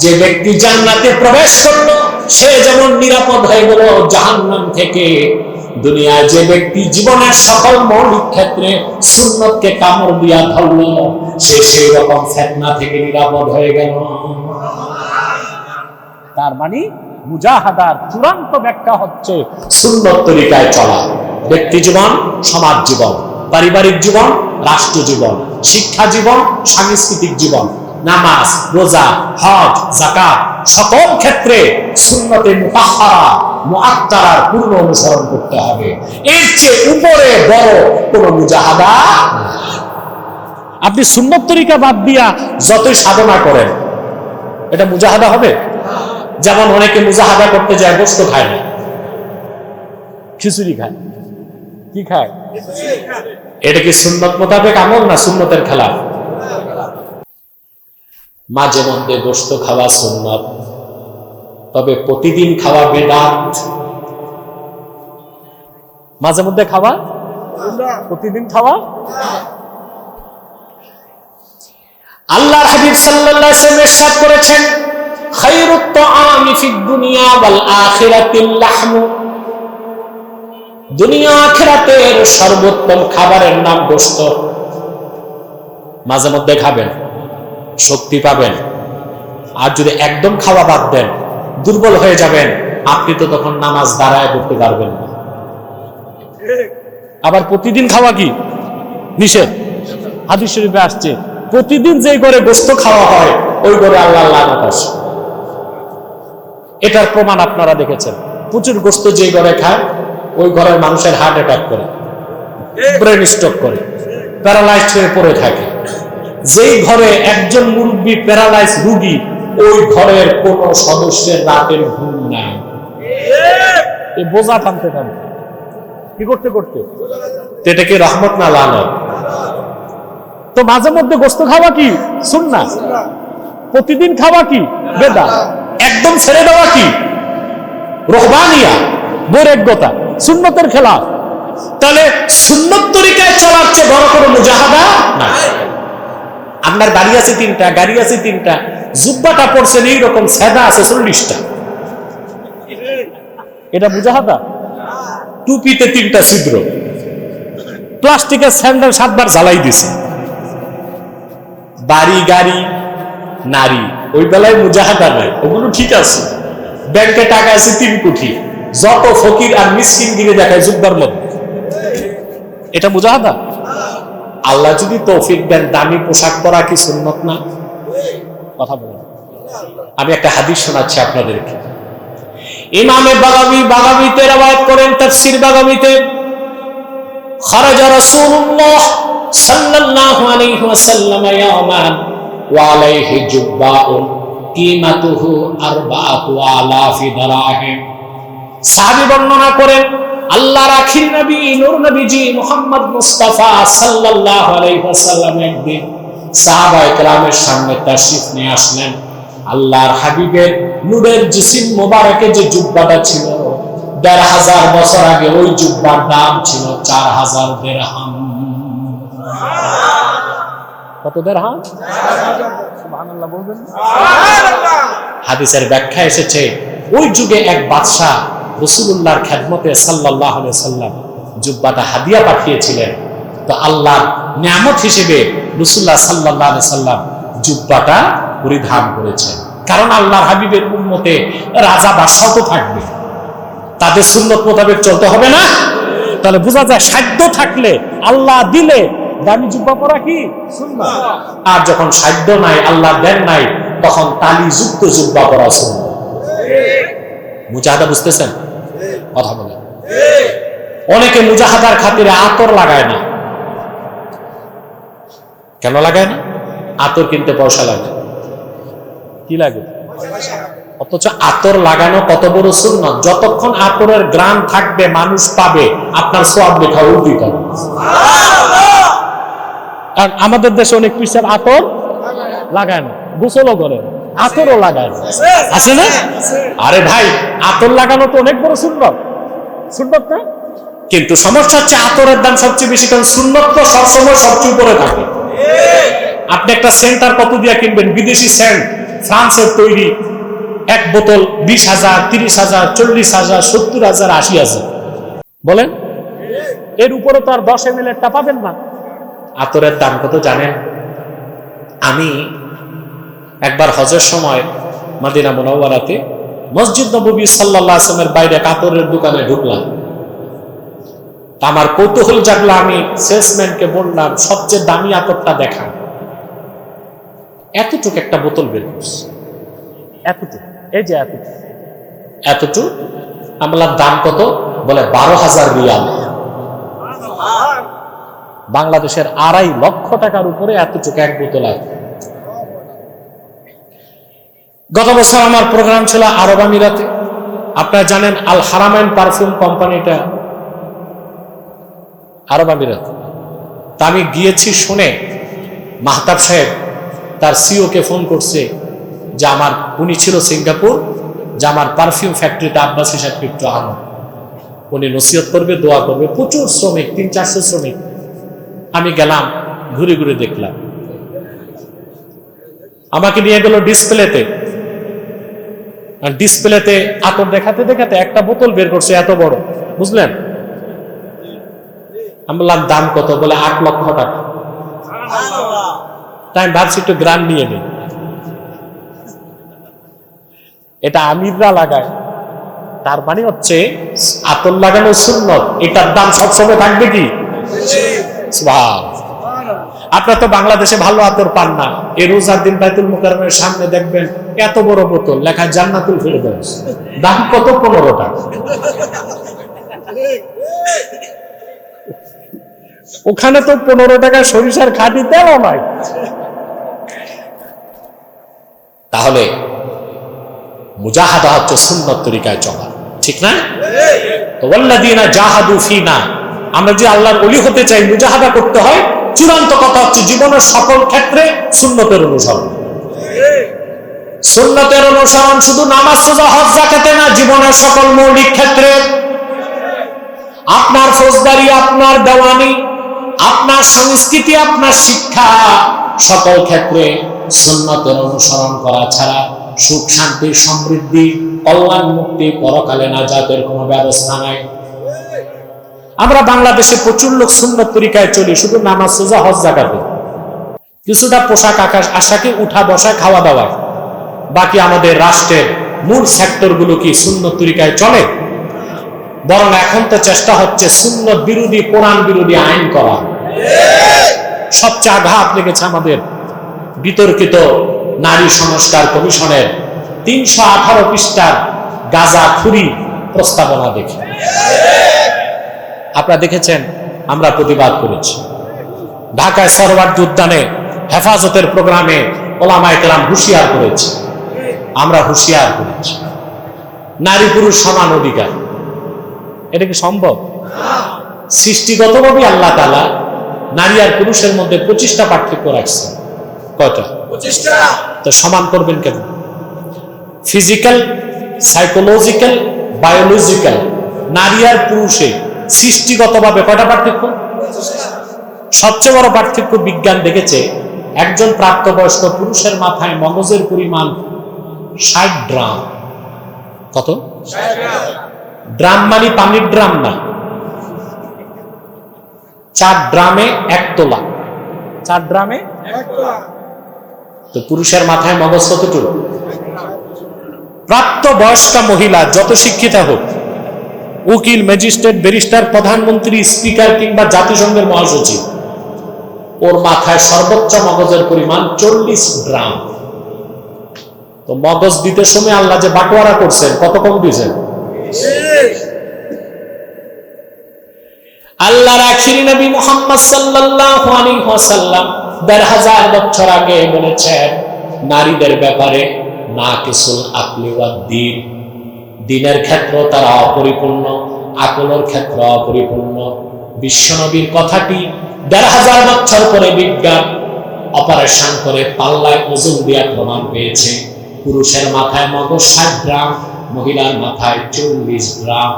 যে ব্যক্তি জান্নাতে প্রবেশ করলো সে যেমন নিরাপদ হয়ে গেল জাহান্নাম থেকে, দুনিয়ায় যে ব্যক্তি জীবনের সকল মৌলিক ক্ষেত্রে সুন্নতকে কামড় দিয়া ধরল, সে সেই রকম ফিতনা থেকে নিরাপদ হয়ে গেল। তার মানে মুজাহাদার চূড়ান্ত ব্যাখ্যা হচ্ছে সুন্নত তরিকায় চলা। ব্যক্তি জীবন, সমাজ জীবন, পারিবারিক জীবন, রাষ্ট্র জীবন, শিক্ষা জীবন, সাংস্কৃতিক জীবন, নামাজ, রোজা, হজ, যাকাত, সকল ক্ষেত্রে সুন্নতে মুতাহহারা মুআত্তারার পূর্ণ অনুসরণ করতে হবে। এর চেয়ে উপরে বড় কোন মুজাহাদা। আপনি সুন্নত তরিকা বাদ দিয়া যতই সাধনা করেন, এটা মুজাহাদা হবে? যেমন অনেকে মুজাহাদা করতে যায়, গোশত খায় না, খিচুড়ি খায়। কি খায়? এটা কি সুন্নত মোতাবেক আমল না সুন্নতের খেলাফ? মাঝে মধ্যে গোশত খাওয়া সুন্নত, তবে প্রতিদিন খাওয়া বিদআত। মাঝে মধ্যে খাওয়া, প্রতিদিন খাওয়া। আল্লাহর হাবিব সাল্লাল্লাহু আলাইহি ওয়াসাল্লাম ইরশাদ করেছেন, খায়রুত তাআমি ফিদ দুনিয়া ওয়াল আখিরাতিল লাহমু। দুনিয়া আখিরাতের সর্বোত্তম খাবারের নাম গোশত। মাঝে মধ্যে খাবেন, শক্তি পাবেন। আর যদি একদম খাওয়া বাদ দেন, দুর্বল হয়ে যাবেন, আপনি তো তখন নামাজ দাঁড়ায় করতে পারবেন না। আবার প্রতিদিন খাওয়া কি? নিষেধ। হাদিস শরীফে আসছে প্রতিদিন যে ঘরে গোশত খাওয়া হয় ওই ঘরে আল্লাহর লানত আসে। এটার প্রমাণ আপনারা দেখেছেন। প্রচুর গোশত যে ঘরে খায় ওই ঘরের মানুষের হার্ট অ্যাটাক করে, ব্রেন স্ট্রোক করে, প্যারালাইজড হয়ে পড়ে থাকে। যেই ঘরে একজন মুরব্বী প্যারালাইজ রোগী ওই ঘরের কোন সদস্যের রাতের ঘুম নাই। এই বোঝা টানতে টানতে কি করতে করতে এটা কি রহমত না লানত? তো মাঝে মধ্যে গোশত খাওয়া কি সুন্নাহ, প্রতিদিন খাওয়া কি বেদাত, একদম ছেড়ে দেওয়া কি রহবানিয়া, বৈরাগ্যতা, সুন্নতের খেলাফ। তাহলে সুন্নত তরিকায় চলার চেয়ে বড় কোনো মুজাহাদা না। আপনার গাড়ি আছে তিনটা, গাড়ি আছে তিনটা, জুব্বাটা পড়ছেন এইরকম, সাদা আছে 40টা, এটা মুজাহাদা? টুপিতে 3টা ছিদ্র, প্লাস্টিকের স্যান্ডেল 7 বার জ্বালাই দিছে, বাড়ি গাড়ি নারী, ওই বেলায় মুজাহাদা নাই, ওগুলো ঠিক আছে। ব্যাংকে টাকা আছে 3 কোটি, যত ফকির আর মিসকিন গিরে দেখায় জুব্বার মধ্যে, এটা মুজাহাদা? আল্লাহ যদি তৌফিক দেন দামি পোশাক পরা কি সুন্নত না? কথা বলেন। আমি একটা হাদিস শোনাচ্ছি আপনাদেরকে। ইমামে বাগাবীতে রওয়ায়াত করেন, তাফসীর বাগাবীতে, খারাজা রাসূলুল্লাহ সাল্লাল্লাহু আলাইহি ওয়াসাল্লাম ইয়াওমান ওয়া আলাইহি জুব্বাউন কিমাতুহু 4000 দিরহাম। সাহাবী বর্ণনা করেন আল্লাহর আখির নবী নূর নবীজি মুহাম্মদ মুস্তাফা সাল্লাল্লাহু আলাইহি ওয়াসাল্লাম একদিন সাহাবায়ে কেরামের সামনে তাশরীফ নিয়ে আসলেন। আল্লাহর হাবিবের নূরের জিসিম মোবারকে যে জুব্বাটা ছিল 1500 বছর আগে ওই জুব্বার দাম ছিল 4000 দিরহাম। কত দিরহাম? সুবহানাল্লাহ বলবেন। হাদিসের ব্যাখ্যা এসেছে ওই যুগে এক বাদশা রাসূলুল্লাহর খেদমতে সাল্লাল্লাহু আলাইহি ওয়াসাল্লাম জুব্বাটা হাদিয়া পাঠিয়েছিলেন। তো আল্লাহর নিয়ামত হিসেবে রাসূলুল্লাহ সাল্লাল্লাহু আলাইহি ওয়াসাল্লাম জুব্বাটা পরিধান করেছেন। কারণ আল্লাহর হাবিবের উম্মতে রাজা বাদশাহ তো থাকবে, তাদের সুন্নত মোতাবেক চলতে হবে না? তাহলে বোঝা যায় সাধ্য থাকলে, আল্লাহ দিলে দামি জুব্বা পরা কি সুন্নাহ। আর যখন সাধ্য নাই, আল্লাহ দেন নাই, তখন তালিযুক্ত জুব্বা পরা সুন্নাহ। মুজাহাদা বুঝতেছেন? কথা বলে। অনেকে মুজাহাদার খাতিরে আতর লাগায় না। কেন লাগায় না? আতর কিনতে পয়সা লাগে। কি লাগে? অথচ আতর লাগানো কত বড় সুন্নাত। যতক্ষণ আতরের গ্রাম থাকবে, মানুষ পাবে, আপনার সওয়াব লেখা উল্টি হবে। আর আমাদের দেশে অনেক পিসার আতর লাগায় না, গোসলও করে না, আতরও লাগায় না, আছে না? আরে ভাই, আতর লাগানো তো অনেক বড় সুন্নত, সুন্নত না? কিন্তু সমস্যা হচ্ছে আতরের দাম সবচেয়ে বেশি, কারণ সুন্নত তো সবসময় সবচেয়ে উপরে থাকে। আপনি একটা সেন্টার কত দিয়ে কিনবেন? বিদেশি সেন্ট, ফ্রান্সের তৈরি, এক বোতল 20,000, 30,000, 40,000, 70,000, 80,000। বলেন, এর উপরে তো আর 10 ml পাবেন না। আতরের দাম কত জানেন? আমি একবার হজের সময় মদিনা মুনাওয়ারাতে মসজিদ নববী সাল্লাল্লাহু আলাইহি ওয়াসাল্লামের বাইরে আতরের দোকানে ঢুকলাম। আমার কৌতূহল জাগলো, আমি সেলসম্যানকে বললাম সবচেয়ে দামি আতরটা দেখান। এতটুকু একটা বোতল বের করছে, এতটুকু, এই যে এতটুকু। আমরা দাম কত? বলে 12,000 রিয়াল। বাংলাদেশের 2.5 লক্ষ টাকার উপরে এতটুকু এক বোতল আছে। গত বছর আমার প্রোগ্রাম ছিল আরব আমিরাতে। আপনারা জানেন আল হারামাইন পারফিউম কোম্পানিটা আরব আমিরাত। তা আমি গিয়েছি শুনে মাহতাব সাহেব তার সিও কে ফোন করছে যে আমার, উনি ছিল সিঙ্গাপুর, যে আমার পারফিউম ফ্যাক্টরিতে আব্বাসী সাহেব একটু আনো, উনি নসিহত করবে, দোয়া করবে। প্রচুর শ্রমিক, 300-400 শ্রমিক। আমি গেলাম, ঘুরে ঘুরে দেখলাম। আমাকে নিয়ে গেল ডিসপ্লেতে, আর ডিসপ্লেতে আতর দেখাতে দেখাতে একটা বোতল বের করছে এত বড়, বুঝলেন? আমি বললাম দাম কত? বলে 8 লক্ষ টাকা। তাই আমি ভাবছি একটু গ্রাম নিয়ে নেই। এটা আমিররা লাগায়, তার মানে হচ্ছে আতর লাগানো সুন্নত, এটার দাম সবসময় থাকবে কি? সুবহান। আপনারা তো বাংলাদেশে ভালো আতর পান না, এই রোজার দিন বাইতুল মুকাররমের সামনে দেখবেন এত বড় বোতল লেখা জান্নাতুল ফেরদৌস, দাম কত? 15 টাকা। ওখানে তো 15 টাকা সরিষার খাঁটি তেলও নাই। তাহলে মুজাহাদা হচ্ছে সুন্নত তরিকায় চলা, ঠিক না? তো ওয়াল্লাযীনা জাহাদু ফিনা, আমরা যে আল্লাহর ওলি হতে চাই মুজাহাদা করতে হয়। চূড়ান্ত কথা হচ্ছে জীবনের সকল ক্ষেত্রে সুন্নতের অনুসরণ। সুন্নতের অনুসরণ শুধু নামাজ, রোজা, হজ, যাকাতে না, জীবনের সকল মৌলিক ক্ষেত্রে। আপনার ফৌজদারি, আপনার দেওয়ানি, আপনার সংস্কৃতি, আপনার শিক্ষা, সকল ক্ষেত্রে সুন্নতের অনুসরণ করা ছাড়া সুখ, শান্তি, সমৃদ্ধি, কল্যাণ, মুক্তি, পরকালে নাজাতের কোনো ব্যবস্থা নাই। আমরা বাংলাদেশে প্রচুর লোক সুন্নত তরিকায় চলি, শুধু নামাজ, রোজা, হজ, যাকাতে, কিছুটা পোশাক আশাকে, উঠা বসা, খাওয়া দাওয়া। বাকি আমাদের রাষ্ট্রের মূল সেক্টরগুলো কি সুন্নত তরিকায় চলে? বরং এখন তো চেষ্টা হচ্ছে সুন্নত বিরোধী, কোরআন বিরোধী আইন করা। সবচেয়ে আঘাত লেগেছে আমাদের বিতর্কিত নারী সংস্কার কমিশনের 318 পৃষ্ঠার গাঁজাখুরি প্রস্তাবনা দেখে। আপনারা দেখেছেন, আমরা প্রতিবাদ করেছি। ঢাকায় সরওয়ার্দী উদ্যানে হেফাজতের প্রোগ্রামে ওলামায়ে কেরাম হুঁশিয়ার করেছে, আমরা হুঁশিয়ার করেছি। নারী পুরুষ সমান অধিকার, এটা কি সম্ভব? সৃষ্টিগতভাবে আল্লাহ তাআলা নারী আর পুরুষের মধ্যে 25টা পার্থক্য রাখছে। কয়টা? 25টা। তো সমান করবেন কেন? ফিজিক্যাল, সাইকোলজিক্যাল, বায়োলজিক্যাল, নারী আর পুরুষে সৃষ্টিগতভাবে কয়টা পার্থক্য? সবচেয়ে বড় পার্থক্য বিজ্ঞান দেখেছে, একজন প্রাপ্তবয়স্ক পুরুষের মাথায় মগজের পরিমাণ 60 ড্রাম। কত? 60 ড্রাম। ড্রাম মানে পানির ড্রাম না, 4 ড্রামে 1 তোলা। 4 ড্রামে 1 তোলা। তো পুরুষের মাথায় মগজ কতটুকু? প্রাপ্তবয়স্কা মহিলা যত শিক্ষিত হোক, উকিল, ম্যাজিস্ট্রেট, ব্যারিস্টার, প্রধানমন্ত্রী, স্পিকার কিংবা জাতিসংঘের মহাসচিব, ওর মাথায় সর্বোচ্চ মগজের পরিমাণ 40 গ্রাম। তো মগজ দিতে সময় আল্লাহ যে বাটোয়ারা করছেন, কত কম দিয়েছেন? আল্লাহর আখিরি নবী মুহাম্মদ সাল্লাল্লাহু আলাইহি ওয়াসাল্লাম 1000 বছর আগে বলেছেন, নারীদের ব্যাপারে নাকিসুল আকলি ওয়াদ দ্বীন, দ্বীনের ক্ষেত্র তারা অপরিপূর্ণ, আকলের ক্ষেত্র অপরিপূর্ণ। বিশ্বনবীর কথাটি 1000 বছর পরে বিজ্ঞান অপারেশন করে পাল্লায় ওজন দেওয়া প্রমাণ পেয়েছে। পুরুষের মাথায় মগজ 60 গ্রাম, মহিলার মাথায় 40 গ্রাম।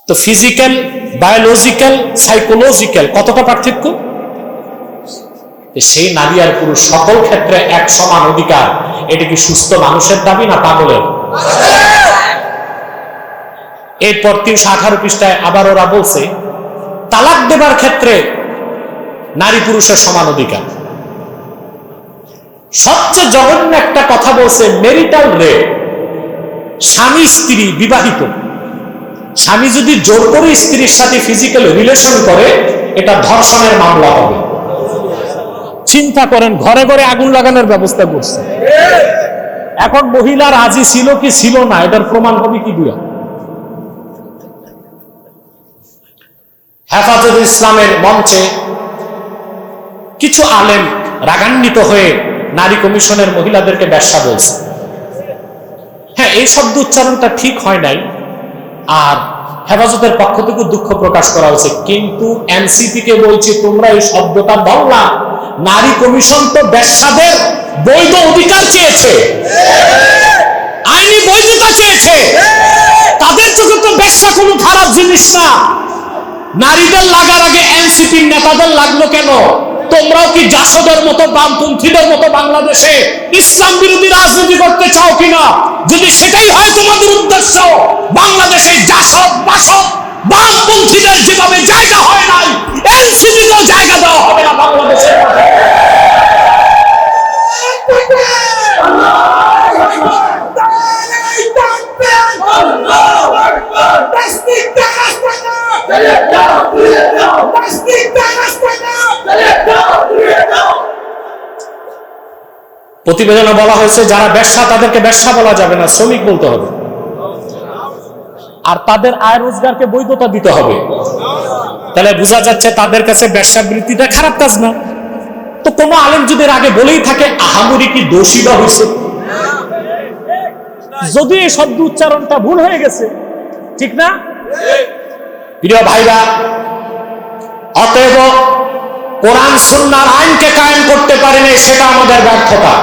তো ফিজিক্যাল, বায়োলজিক্যাল, সাইকোলজিক্যাল কতটা পার্থক্য? সেই নারী আর পুরুষ সকল ক্ষেত্রে এক সমান অধিকার, এটা কি সুস্থ মানুষের দাবি না পাগলের? এরপর 318 পৃষ্ঠায় আবার ওরা বলছে, তালাক দেবার ক্ষেত্রে নারী পুরুষের সমান অধিকার। সবচেয়ে জঘন্য একটা কথা বলছে, মেরিটাল রেপ। স্বামী স্ত্রী বিবাহিত, স্বামী যদি জোর করে স্ত্রীর সাথে ফিজিক্যাল রিলেশন করে, এটা ধর্ষণের মামলা হবে। চিন্তা করেন, ঘরে ঘরে আগুন লাগানোর ব্যবস্থা করছে। এখন মহিলা রাজি ছিল কি ছিল না, এটার প্রমাণ হবে কি দিয়া? হেফাজত ইসলামের মঞ্চে কিছু আলেম রাগান্বিত হয়ে নারী কমিশনের মহিলাদেরকে ব্যবসা বলছে। হ্যাঁ, এই শব্দ উচ্চারণটা ঠিক হয় নাই, আর হেফাজতের পক্ষ থেকে দুঃখ প্রকাশ করা হয়েছে। কিন্তু এনসিপি কে বলছি, তোমরা এই শব্দটা বললা, নারী কমিশন তো ব্যবসাদের বৈধ অধিকার চেয়েছে, আইনি বৈধতা চেয়েছে। তাদের চোখে তো ব্যবসা কোনো খারাপ জিনিস না। নারীদের লাগার আগে এনসিপির নেতাদের লাগলো কেন? তোমরাও কি জাসদের মতো, বামপন্থীদের মতো বাংলাদেশে ইসলাম বিরোধী রাজনীতি করতে চাও কিনা? যদি সেটাই হয় তোমাদের উদ্দেশ্য, বাংলাদেশে জাসদ, বাসদ, বামপন্থীদের যেভাবে জায়গা হয় নাই, এনসিপিকেও জায়গা দেওয়া হবে না বাংলাদেশে। প্রতিবেদনে বলা হয়েছে যারা ব্যবসা তাদেরকে ব্যবসা বলা যাবে না, শ্রমিক বলতে হবে। আর তাদের আয় রোজগারকে বৈধতা দিতে হবে। তাহলে বোঝা যাচ্ছে তাদের কাছে ব্যবসা বৃত্তিটা খারাপ কাজ না। তো কোন আলেম যদি আগে বলেই থাকে আহামরি কি দোষী বা হয়েছে, যদি এই শব্দ উচ্চারণটা ভুল হয়ে গেছে, ঠিক না? প্রিয় ভাইরা, অতএব কোরআন সুন্নাহর আইনকে কায়েম করতে পারেনি, সেটা আমাদের ব্যর্থতা।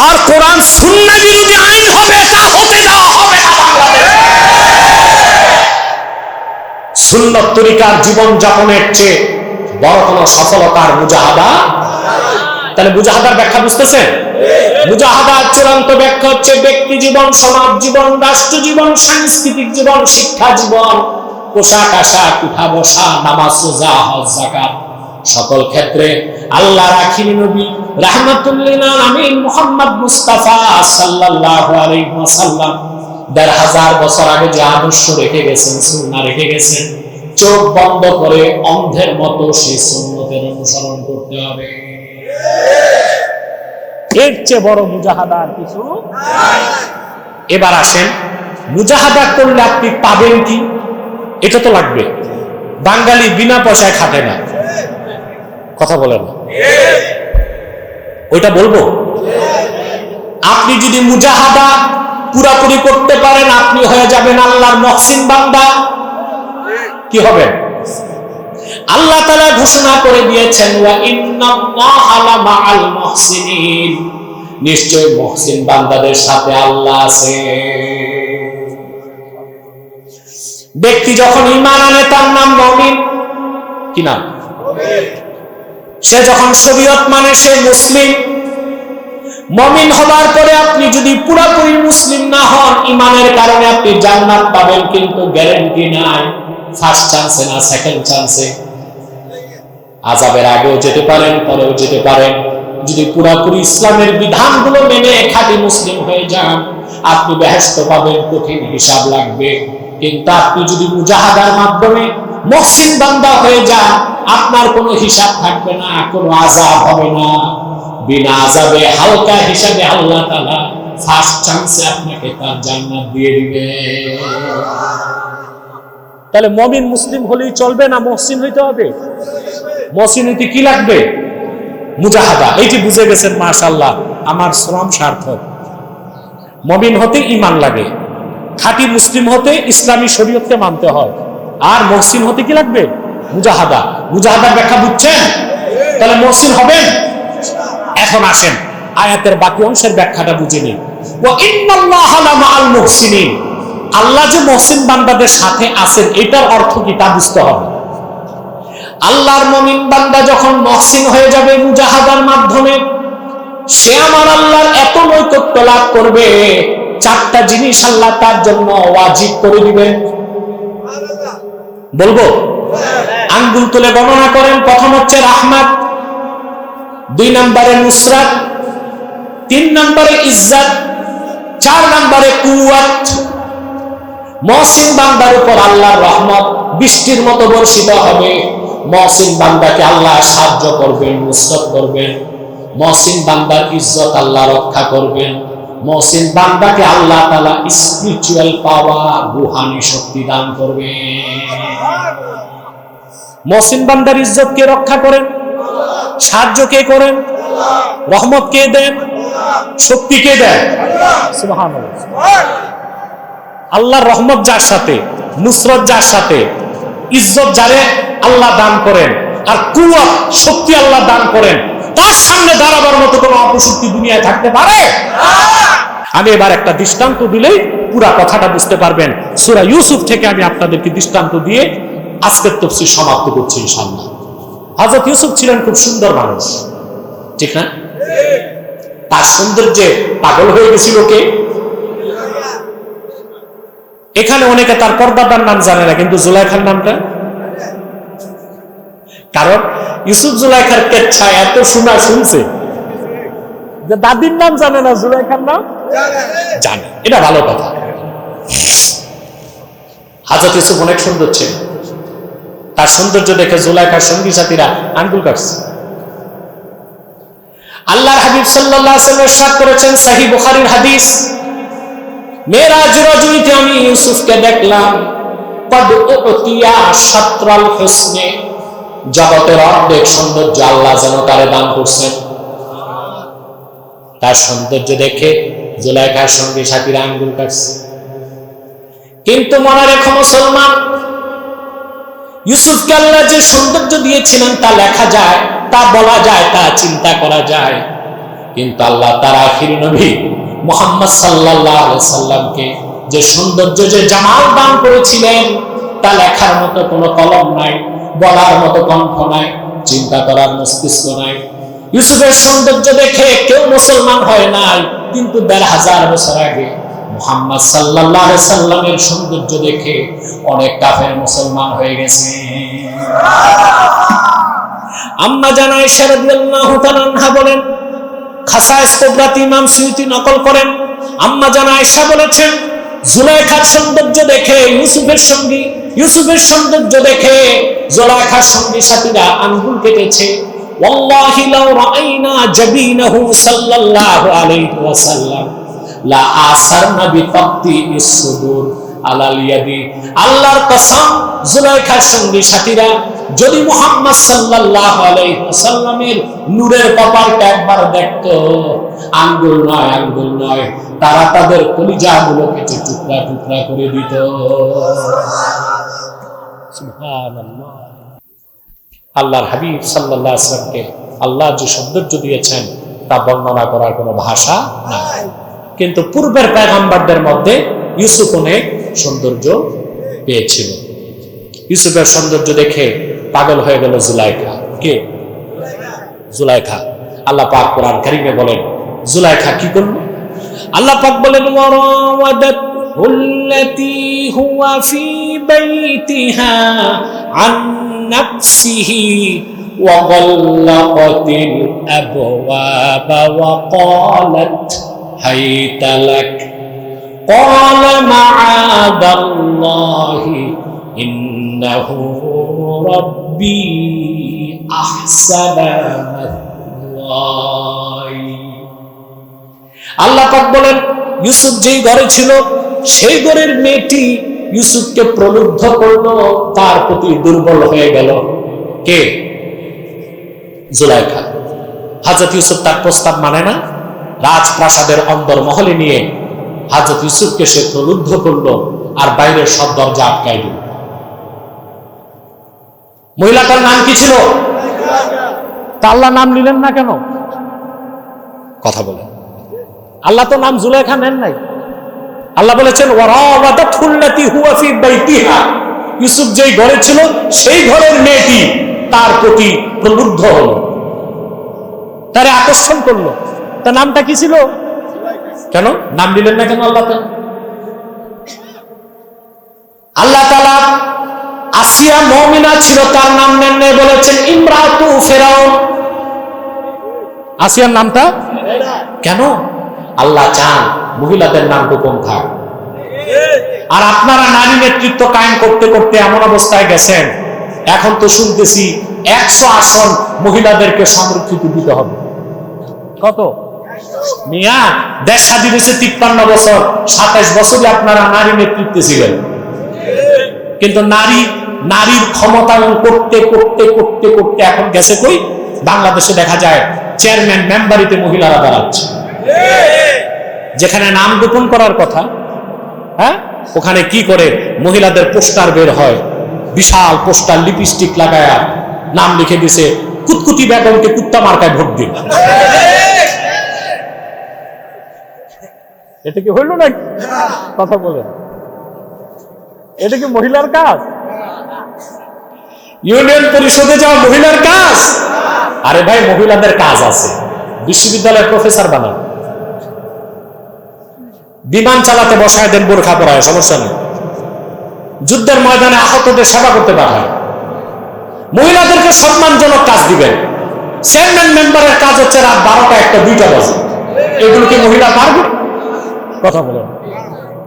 আর কোরআন সুন্নাহ বিরোধী আইন হবে, তা হতে দেওয়া হবে না বাংলাদেশে। সুন্নত তরিকার জীবন যাপনের চেয়ে বড় কোনো সফলতার মুজাহাদা। তাহলে মুজাহাদার ব্যাখ্যা বুঝতেছেন? মুজাহাদার চূড়ান্ত ব্যাখ্যা হচ্ছে ব্যক্তি জীবন, সমাজ জীবন, রাষ্ট্র জীবন, সাংস্কৃতিক জীবন, শিক্ষা জীবন, পোশাক আশাক, উঠা বসা, নামাজ রোজা হজ যাকাত, সকল ক্ষেত্রে আল্লাহ রাখিনী নবী রাহমাতুল আলামিন মুহাম্মদ মুস্তাফা সাল্লাল্লাহু আলাইহি ওয়াসাল্লাম ১৫০০ বছর আগে যে আদর্শ রেখে গেছেন, সুন্নাহ রেখে গেছেন, চোখ বন্ধ করে অন্ধের মতো সেই সুন্নতের অনুসরণ করতে হবে। এর চেয়ে বড় মুজাহাদা আর কিছু নাই। এবার আসেন, মুজাহাদা করলে আপনি পাবেন কি? এটা তো লাগবে। বাঙালি বিনা পয়সায় খাটে না, কথা বলে না, ওইটা বলবো। আপনি যদি মুজাহাদা পুরাপুরি করতে পারেন, আপনি হয়ে যাবেন আল্লাহর মহসিন বান্দা। কি হবেন? আল্লাহ তাআলা ঘোষণা করে দিয়েছেন, ওয়া ইন্নাল্লাহা লামাআল মুহসিনিন, নিশ্চয় মুহসিন বান্দাদের সাথে আল্লাহ আছে। ব্যক্তি যখন ঈমান আনে তার নাম মুমিন। কি নাম? সে যখন শরীয়ত মানে সে মুসলিম। মুমিন হবার পরে আপনি যদি পুরোপুরি মুসলিম না হন, ঈমানের কারণে আপনি জান্নাত পাবেন, কিন্তু গ্যারান্টি নাই ফার্স্ট চান্সে না সেকেন্ড চান্সে। আযাবের আগেও যেতে পারেন, পরেও যেতে পারেন। যদি পুরোপুরি ইসলামের বিধানগুলো মেনে খাঁটি মুসলিম হয়ে যান, আপনি বেহেশত পাবেন, কঠিন হিসাব লাগবে। কিন্তু আপনি যদি মুজাহাদার মাধ্যমে মুহসিন বান্দা হয়ে যান, আপনার কোনো হিসাব থাকবে না, কোনো আযাব হবে না। বিনা আযাবে হালকা হিসাবে আল্লাহ তাআলা ফার্স্ট চান্সে আপনাকে তার জান্নাত দিয়ে দিবে। তাহলে মুমিন মুসলিম হলেই চলবে না, মুহসিন হইতে হবে। মুহসিন হইতে কি লাগবে? মুজাহাদা। এইটি বুঝে গেছেন, মাশাআল্লাহ, আমার শ্রম সার্থক। মুমিন হতে ঈমান লাগে, খাঁটি মুসলিম হতে ইসলামী শরীয়তকে মানতে হয়। আর মুহসিন হতে কি লাগবে? মুজাহাদা। মুজাহাদার ব্যাখ্যা বুঝছেন? তাহলে মুহসিন হবেন। এখন আসেন আয়াতের বাকি অংশের ব্যাখ্যাটা বুঝে নিন। ওয়া ইন্নাল্লাহা লামাআল মুহসিনিন, আল্লাহ যে মুহসিন বান্দাদের সাথে আছেন, এটার অর্থ কি তা বুঝতে হবে। আল্লাহর মুমিন বান্দা যখন মুহসিন হয়ে যাবে মুজাহাদার মাধ্যমে, সে আমার আল্লাহর এত নৈকট্য লাভ করবে, চারটা জিনিস আল্লাহ তার জন্য ওয়াজিব করে দিবেন। বলবো? আঙ্গুল তুলে গণনা করেন। প্রথম হচ্ছে রাহমাত, 2 নম্বরে নুসরাত, 3 নম্বরে ইজ্জত, 4 নম্বরে কুওয়াত। মুহসিন বান্দার উপর আল্লাহর রহমত বৃষ্টির মতো বর্ষিত হবে। মুহসিন বান্দাকে আল্লাহ সাহায্য করবেন, নুসরত করবেন। মুহসিন বান্দার ইজ্জত আল্লাহ রক্ষা করবেন। মুহসিন বান্দাকে আল্লাহ তাআলা স্পিরিচুয়াল পাওয়ার, রূহানি শক্তি দান করবেন। মুহসিন বান্দার ইজ্জত কে রক্ষা করেন? সাহায্য কে করেন? রহমত কে দেন? শক্তি কে দেন? সুবহানাল্লাহ। আল্লাহর রহমত যার সাথে, নুসরত যার সাথে, ইজ্জত যারে আল্লাহ দান করেন, আর কুওয়াত শক্তি আল্লাহ দান করেন, তার সামনে দাঁড়াবার মতো কোনো অপশক্তি দুনিয়ায় থাকতে পারে? আমি এবার একটা দৃষ্টান্ত দিলেই পুরা কথাটা বুঝতে পারবেন। সূরা ইউসুফ থেকে আমি আপনাদেরকে দৃষ্টান্ত দিয়ে আজকের তাফসীর সমাপ্ত করছি ইনশাআল্লাহ। হযরত ইউসুফ ছিলেন খুব সুন্দর মানুষ, ঠিক না? তার সৌন্দর্যে পাগল হয়ে গেছিল কে? এখানে অনেকে তার পর্দাদার নাম জানে না, কিন্তু জুলাইখার নামটা, কারণ ইউসুফ জুলাইখার কেচ্ছা এত শোনা শুনছে যে দাদির নাম জানে না, জুলাইখার নাম জানে। এটা ভালো কথা। হযরত ইউসুফ অনেক সুন্দর ছিল। তার সৌন্দর্য দেখে জুলাইখার সঙ্গী সাথীরা আঙ্গুল কাটছে। আল্লাহর হাবিব সাল্লাল্লাহু আলাইহি ওয়াসাল্লাম ইরশাদ করেছেন, সহিহ বুখারীর হাদিস, মেরাজ রজনীতে আমি ইউসুফকে দেখলাম, কদ উতিয়া শাতরাল হুসনে, জগতের অর্ধেক সৌন্দর্য আল্লাহ যেন তারে দান করছেন। তার সৌন্দর্য দেখে জুলাইখার সঙ্গে সাথীরা আঙ্গুল কাটছে। কিন্তু মনে রেখো মুসলমান, ইউসুফকে আল্লাহ যে সৌন্দর্য দিয়েছিলেন তা লেখা যায়, তা বলা যায়, তা চিন্তা করা যায়, কিন্তু আল্লাহ তার আখির নবী মুহাম্মদ সাল্লাল্লাহু আলাইহি সাল্লামকে যে সৌন্দর্য, যে জামাল দান করেছিলেন, তা লেখার মতো কোনো কলম নাই, বলার মতো কণ্ঠ নাই, চিন্তা করার মস্তিষ্ক নাই। ইউসুফের সৌন্দর্য দেখে কেউ মুসলমান হয় নাই, কিন্তু ১৫০০ বছর আগে মুহাম্মদ সাল্লাল্লাহু আলাইহি সাল্লামের সৌন্দর্য দেখে অনেক কাফের মুসলমান হয়ে গেছে। আম্মা জান আয়েশা রাদিয়াল্লাহু তাআলা আনহা বলেন, খাসায়েস কুবরাত ইমাম সুয়ুতী নকল করেন, আম্মা জান আয়েশা বলেছেন, জুলাইখার সৌন্দর্য দেখে ইউসুফের সৌন্দর্য দেখে জুলাইখার সঙ্গী সাথীরা আঙ্গুল কেটেছে। ওয়াল্লাহি লাউ রাআইনা জাবিনাহু সাল্লাল্লাহু আলাইহি ওয়াসাল্লাম লা আসারনা বিতাক্তি ইসসুদুর আলাল ইয়াদি। আল্লাহর কসম, জুলাইখার সঙ্গী সাথীরা যদি মুহাম্মদ সাল্লাল্লাহু আলাইহি ওয়াসাল্লামের নূরের কপালটা একবার দেখতো, আঙ্গুল নয়, তারা তাদের কলিজাগুলো কেটে টুকরা টুকরা করে দিত। সুবহানাল্লাহ। আল্লাহর হাবিব সাল্লাল্লাহু আলাইহি ওয়াসাল্লামকে আল্লাহ যে সৌন্দর্য দিয়েছেন তা বর্ণনা করার কোনো ভাষা নাই। কিন্তু পূর্বের পয়গম্বরদের মধ্যে ইউসুফ অনেক সৌন্দর্য পেয়েছিল। ইউসুফের সৌন্দর্য দেখে পাগল হয়ে গেল জুলাইখা। কে? জুলাইখা। আল্লাহ পাক কোরআন কারীমে বলেন, জুলাইখা কি করল? আল্লাহ পাক বলেন, ওয়ারাওয়াদাতুল্লাতী হুয়া ফী বাইতিহা আন নাফসিহি ওয়া গাল্লাকাতিল আবওয়াবা ওয়া ক্বালাত হাইতা লাক ক্বালা মাআযাল্লাহি ইন্নাহু রাব্বী আহসানা মাথওয়াই। আল্লাহ পাক বলেন, ইউসুফ যেই ঘরে ছিল সেই ঘরের মেয়েটি ইউসুফকে প্রলুব্ধ করলো, তার প্রতি দুর্বল হয়ে গেল। কে? জুলাইখা। হযরত ইউসুফ তার প্রস্তাব মানে না, রাজপ্রাসাদের অন্দরমহলে নিয়ে হযরত ইউসুফকে সে প্রলুব্ধ করলো আর বাইরের সব দরজা আটকাই দিল। মহিলাটার নাম কি ছিল? তা আল্লাহ নাম নিলেন না কেন? কথা বলেন। আল্লাহ তো নাম জুলাইখা নেন নাই। আল্লাহ বলেছেন, ওয়ারাওয়াদাতুল্লাতী হুয়া ফী বাইতিহা, ইউসুফ যেই ঘরে ছিল সেই ঘরের মেয়েটি তার প্রতি প্রলুব্ধ হলো, তারে আকর্ষণ করলো। তার নামটা কি ছিল? কেন নাম দিলেন না কেন আল্লাহ তাআলা? আল্লাহ তাআলা আসিয়া মুমিনা ছিল, তার নাম নেন নাই, বলেছেন ইমরাতু ফিরাউন। আসিয়ার নামটা কেন? আল্লাহ চান মহিলাদের নাম গোপন থাক। আর আপনারা নারী নেতৃত্ব কায়েম করতে করতে এমন অবস্থায় গেছেন, এখন তো শুনতেছি 100 আসন মহিলাদেরকে সংরক্ষিত দিতে হবে। কত? মিয়া, দেশ স্বাধীন হয়েছে 53 বছর, 27 বছরই আপনারা নারী নেতৃত্বে ছিলেন, কিন্তু নারীর ক্ষমতায়ন করতে করতে করতে করতে এখন গেছে কই? বাংলাদেশে দেখা যায় চেয়ারম্যান মেম্বারিতে মহিলারা দাঁড়াচ্ছে। যেখানে নাম গোপন করার কথা, হ্যাঁ, ওখানে কি করে মহিলাদের পোস্টার বের হয়, বিশাল পোস্টার, লিপস্টিক লাগায়া নাম লিখে দিছে, কুতকুতি বেগমকে কুত্তা মার্কায় ভোট দিন। এটা কি হইল না? কথা বলেন, এটা কি মহিলার কাজ? ইউনিয়ন পরিষদে যাওয়া মহিলার কাজ? আরে ভাই, মহিলাদের কাজ আছে। বিশ্ববিদ্যালয়ের প্রফেসর বানান, বিমান চালাতে বসায় দেন, বোরখা পরায়, সমস্যা নেই। যুদ্ধের ময়দানে আহতদের সেবা করতে পাঠায়। মহিলাদেরকে সম্মানজনক কাজ দিবেন। চেয়ারম্যান মেম্বারের কাজ হচ্ছে রাত 12টা, 1টা, 2টা বাজে। এগুলো কি মহিলা পারবে? কথা বলেন।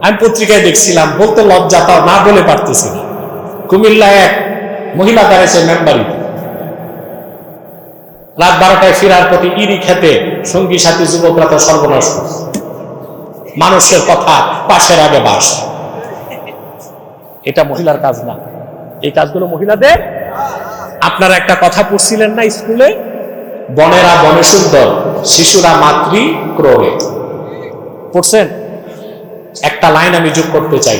আমি পত্রিকায় দেখছিলাম, বলতে লজ্জা, তাও না বলে পারতেছি না। কুমিল্লায় এক মহিলা দাঁড়িয়েছে মেম্বারিতে, রাত 12টায় ফেরার পথে ইরি খেতে সঙ্গী সাথী যুবকরা তো সর্বনাশ করছে। মানুষের কথা পাশের আগে বাস, এটা মহিলার কাজ না, এই কাজগুলো মহিলাদের। আপনারা একটা কথা পড়ছিলেন না স্কুলে, বনেরা বনে সুন্দর, শিশুরা মাতৃ ক্রোড়ে, পড়ছেন? একটা লাইন আমি যোগ করতে চাই,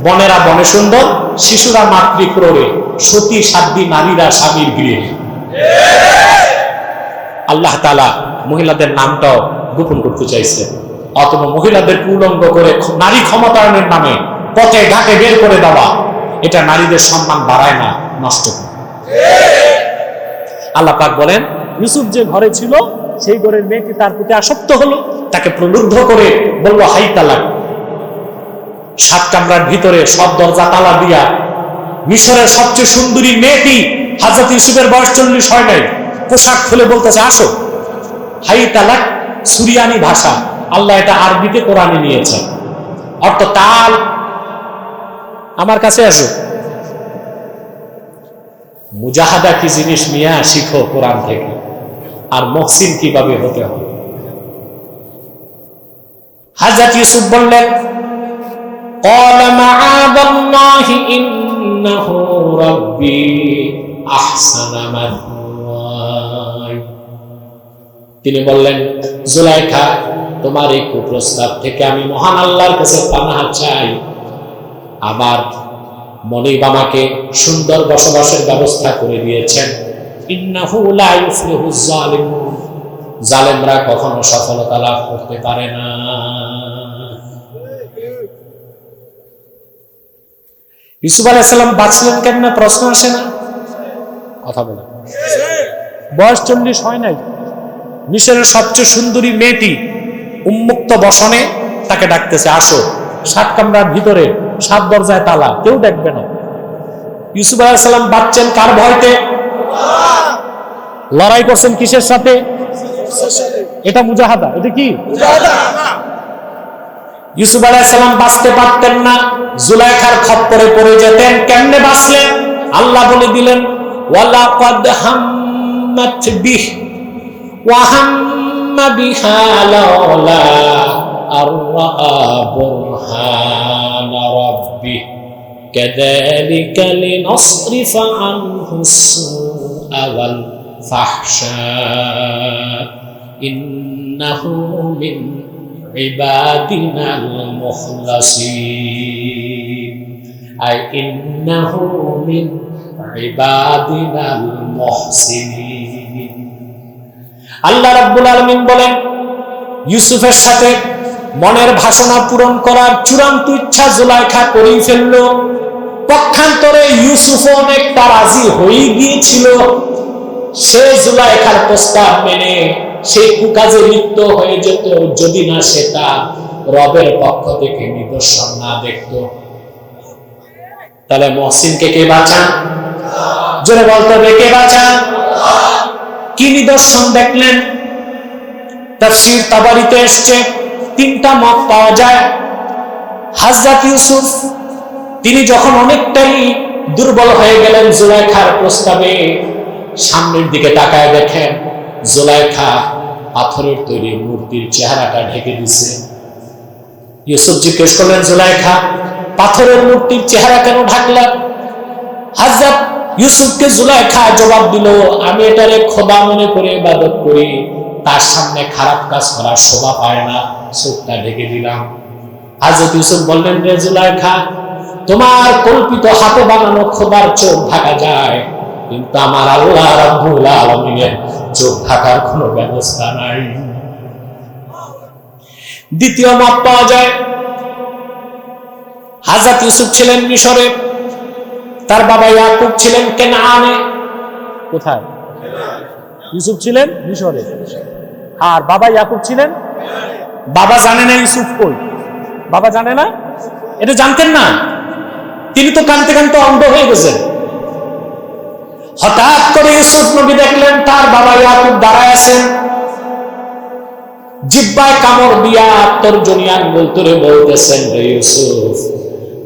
বনেরা বনে সুন্দর, শিশুরা মাতৃ ক্রোড়ে, সতী সাধ্বী নারীরা স্বামীর গৃহে। আল্লাহ তাআলা মহিলাদের নামটাও গোপন করতে চাইছে, অথবা মহিলাদের উলঙ্গ করে নারী ক্ষমতায়নের নামে পথে ঘাটে বের করে দেওয়া, এটা নারীদের সম্মান বাড়ায় না, নষ্ট করে। আল্লাহ পাক বলেন, ইউসুফ যে ঘরে ছিল সেই ঘরের মেয়েটি তার প্রতি আসক্ত হলো, তাকে প্রলুব্ধ করে বলল হাই তালাক। 7 কামরার ভিতরে সব দরজা তালা দিয়া মিশরের সবচেয়ে সুন্দরী মেয়েটি, হযরত ইউসুফের বয়স 40 হয় নাই, পোশাক খুলে বলতেছে আসো। হাই তালাক সুরিয়ানি ভাষা, আল্লাহ এটা আরবিতে কোরআনে নিয়েছেন, অর্থ তাল, আমার কাছে আসো। মুজাহাদা কি জিনিস মিয়া শিখো কোরআন থেকে, আর মুহসিন কিভাবে হতে হবে। হযরত ইউসুফ বললেন, قال معاذ الله إنه ربي أحسن مثواي। তিনি বললেন, জুলাইখা, তোমার এই কুপ্রস্তাব থেকে আমি মহান আল্লাহর কাছে পানাহ চাই। আমার মনিব আমাকে সুন্দর বসবাসের ব্যবস্থা করে দিয়েছেন। ইন্নাহু লা ইউফলিহুজ জালিমুন, জালেমরা কখনো সফলতা লাভ করতে পারে না। ইউসুফ আলাইহিস সালাম বাঁচলেন কেমনে প্রশ্ন আসে না? কথা বলে, বয়স 40 হয় নাই, মিশরের সবচেয়ে সুন্দরী মেয়েটি উন্মুক্ত বসনে তাকে ডাকতেছে আসো। 7 কামরার ভিতরে 7 দরজায় তালা, কেউ দেখবে না। ইউসুফ আলাইহিস সালাম বাঁচছেন কার ভয়তে? লড়াই করছেন কিসের সাথে? এটা মুজাহাদা। এটা কি মুজাহাদা? ইউসুফ আলাইহিস সালাম বাঁচতে পারতেন না, জুলাইখার খপ্পরে পড়ে যেতেন। কেমনে বাঁচলেন? আল্লাহ বলে দিলেন, ওয়ালাকাদ হাম্মাত বিহ ওয়া হাম্মা বিহা লাওলা আররা বুরহানা রাব্বিহ কাযালিকা লিনাসরিফা আনহুস সুআ ওয়াল ফাহশা ইন্নাহু মিন ইবাদিনাল মুখলাসিন, আই ইন্নাহু মিন ইবাদিনাল মুহসিনিন। আল্লাহ রাব্বুল আলামিন বলেন, ইউসুফের সাথে মনের বাসনা পূরণ করার চূড়ান্ত ইচ্ছা জুলাইখা করেই ফেলল। পক্ষান্তরে ইউসুফ অনেকটা রাজি হয়ে গিয়েছিল। সে জুলাইখার প্রস্তাব মেনে সেই কুকাজে লিপ্ত হয়ে যেত যদি না সে তার রবের পক্ষ থেকে নিদর্শন না দেখত। তাহলে মহসিনকে কে বাঁচান? জোরে বলতে হবে, কে বাঁচান? কি নিদর্শন দেখলেন? তাফসীর তাবারিতে এসেছে 3টা মত পাওয়া যায়। হযরত ইউসুফ তিনি যখন অনেকটাই দুর্বল হয়ে গেলেন জুলাইখার প্রস্তাবে, সামনের দিকে তাকায় দেখেন জুলাইখা পাথরের তৈরি মূর্তির চেহারাটা ঢেকে দিছে। ইউসুফ জিজ্ঞেস করলেন, জুলাইখা পাথরের মূর্তির চেহারা কেন ঢাকলা? হযরত ইউসুফকে জুলাইখা জবাব দিল, আমি এটারে খোদা মনে করে ইবাদত করি, তার সামনে খারাপ কাজ করার শোভা পায় না, চোখটা ঢেকে দিলাম। হযরত ইউসুফ বললেন, রে জুলাইখা, তোমার কল্পিত হাতে বানানো খোদার চোখ ঢাকা যায়, কিন্তু আমার আল্লাহ রাব্বুল আলামিনের চোখ ঢাকার কোনো ব্যবস্থা নাই। দ্বিতীয় মত পাওয়া যায়, হযরত ইউসুফ ছিলেন মিশরে, তার বাবা ইয়াকুব ছিলেন কেনানে। কোথায়? ইউসুফ ছিলেন মিশরে, আর বাবা ইয়াকুব ছিলেন। বাবা জানে না ইউসুফ কই, বাবা জানে না, এটা জানতেন না। তিনি তো কানতে কানতে অন্ধ হয়ে গেছেন। হঠাৎ করে ইউসুফ নবী দেখলেন তার বাবা ইয়াকুব দাঁড়ায় আছেন, জিহ্বায় কামড় দিয়া তর্জনী আঙ্গুল তুলে বলতেছেন, রে ইউসুফ,